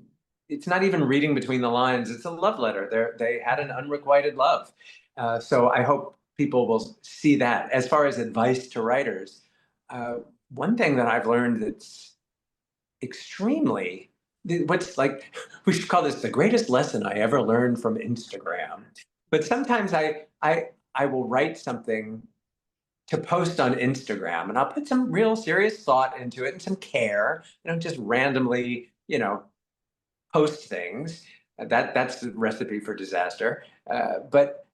Speaker 2: It's not even reading between the lines. It's a love letter. They had an unrequited love. So I hope people will see that. As far as advice to writers, one thing that I've learned that's extremely what's like we should call this the greatest lesson I ever learned from Instagram. But sometimes I will write something to post on Instagram, and I'll put some real serious thought into it and some care. Just randomly, post things. That's the recipe for disaster. But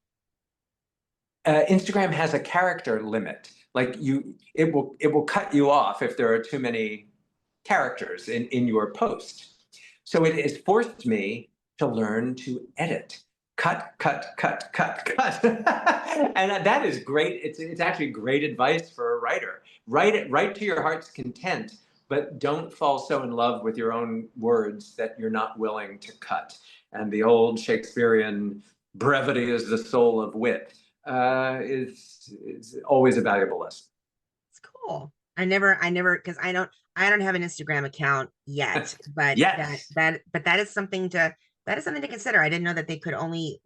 Speaker 2: Instagram has a character limit. Like it will cut you off if there are too many characters in your post. So it has forced me to learn to edit. Cut, cut, cut, cut, cut. And that is great. It's actually great advice for a writer. Write to your heart's content, but don't fall so in love with your own words that you're not willing to cut. And the old Shakespearean brevity is the soul of wit is always a valuable lesson.
Speaker 1: It's cool. I never, because I don't have an Instagram account yet, but
Speaker 2: Yes.
Speaker 1: that is something to consider. I didn't know that they could only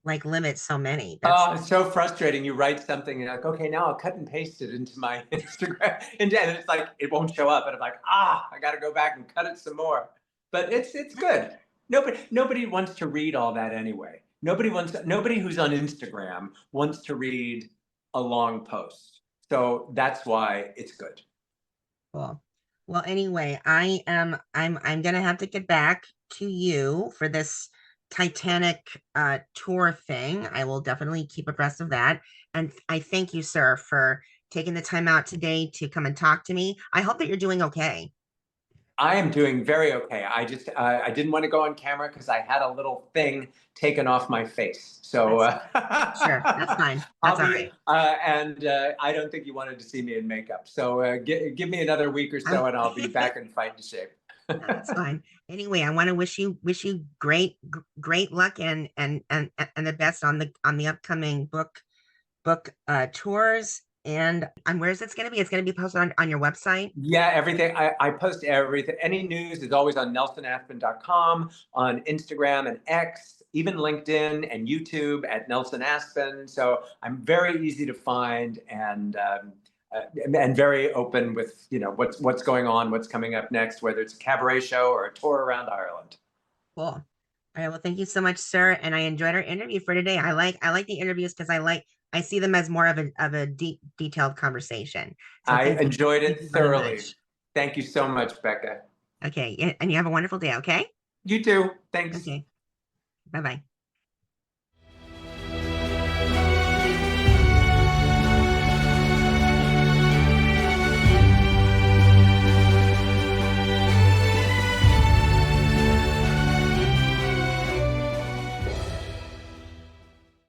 Speaker 1: like limit so many.
Speaker 2: Oh, it's so frustrating. You write something and you're like, okay, now I'll cut and paste it into my Instagram. And then it's like, it won't show up. And I'm like, I got to go back and cut it some more. But it's good. Nobody wants to read all that anyway. Nobody who's on Instagram wants to read a long post. So that's why it's good.
Speaker 1: Cool. Well, anyway, I'm gonna have to get back to you for this Titanic tour thing. I will definitely keep abreast of that. And I thank you, sir, for taking the time out today to come and talk to me. I hope that you're doing okay.
Speaker 2: I am doing very okay. I didn't want to go on camera because I had a little thing taken off my face. So
Speaker 1: Sure, that's fine. That's
Speaker 2: I'll
Speaker 1: all
Speaker 2: be
Speaker 1: right.
Speaker 2: and I don't think you wanted to see me in makeup. So give me another week or
Speaker 1: I'm
Speaker 2: so, and I'll be back in fighting shape.
Speaker 1: That's fine. Anyway, I want to wish you great luck and the best on the upcoming book tours. And where's it's gonna be? It's gonna be posted on your website.
Speaker 2: Yeah, everything. I post everything. Any news is always on nelsonaspen.com, on Instagram and X, even LinkedIn and YouTube at Nelson Aspen. So I'm very easy to find, and very open with what's going on, what's coming up next, whether it's a cabaret show or a tour around Ireland.
Speaker 1: Cool. All right. Well, thank you so much, sir. And I enjoyed our interview for today. I like the interviews because I see them as more of a deep, detailed conversation. So
Speaker 2: I
Speaker 1: thank you.
Speaker 2: enjoyed
Speaker 1: Thank
Speaker 2: it
Speaker 1: you very
Speaker 2: thoroughly.
Speaker 1: much.
Speaker 2: Thank you so much, Becca.
Speaker 1: Okay, and you have a wonderful day, okay?
Speaker 2: You too. Thanks.
Speaker 1: Okay, bye-bye.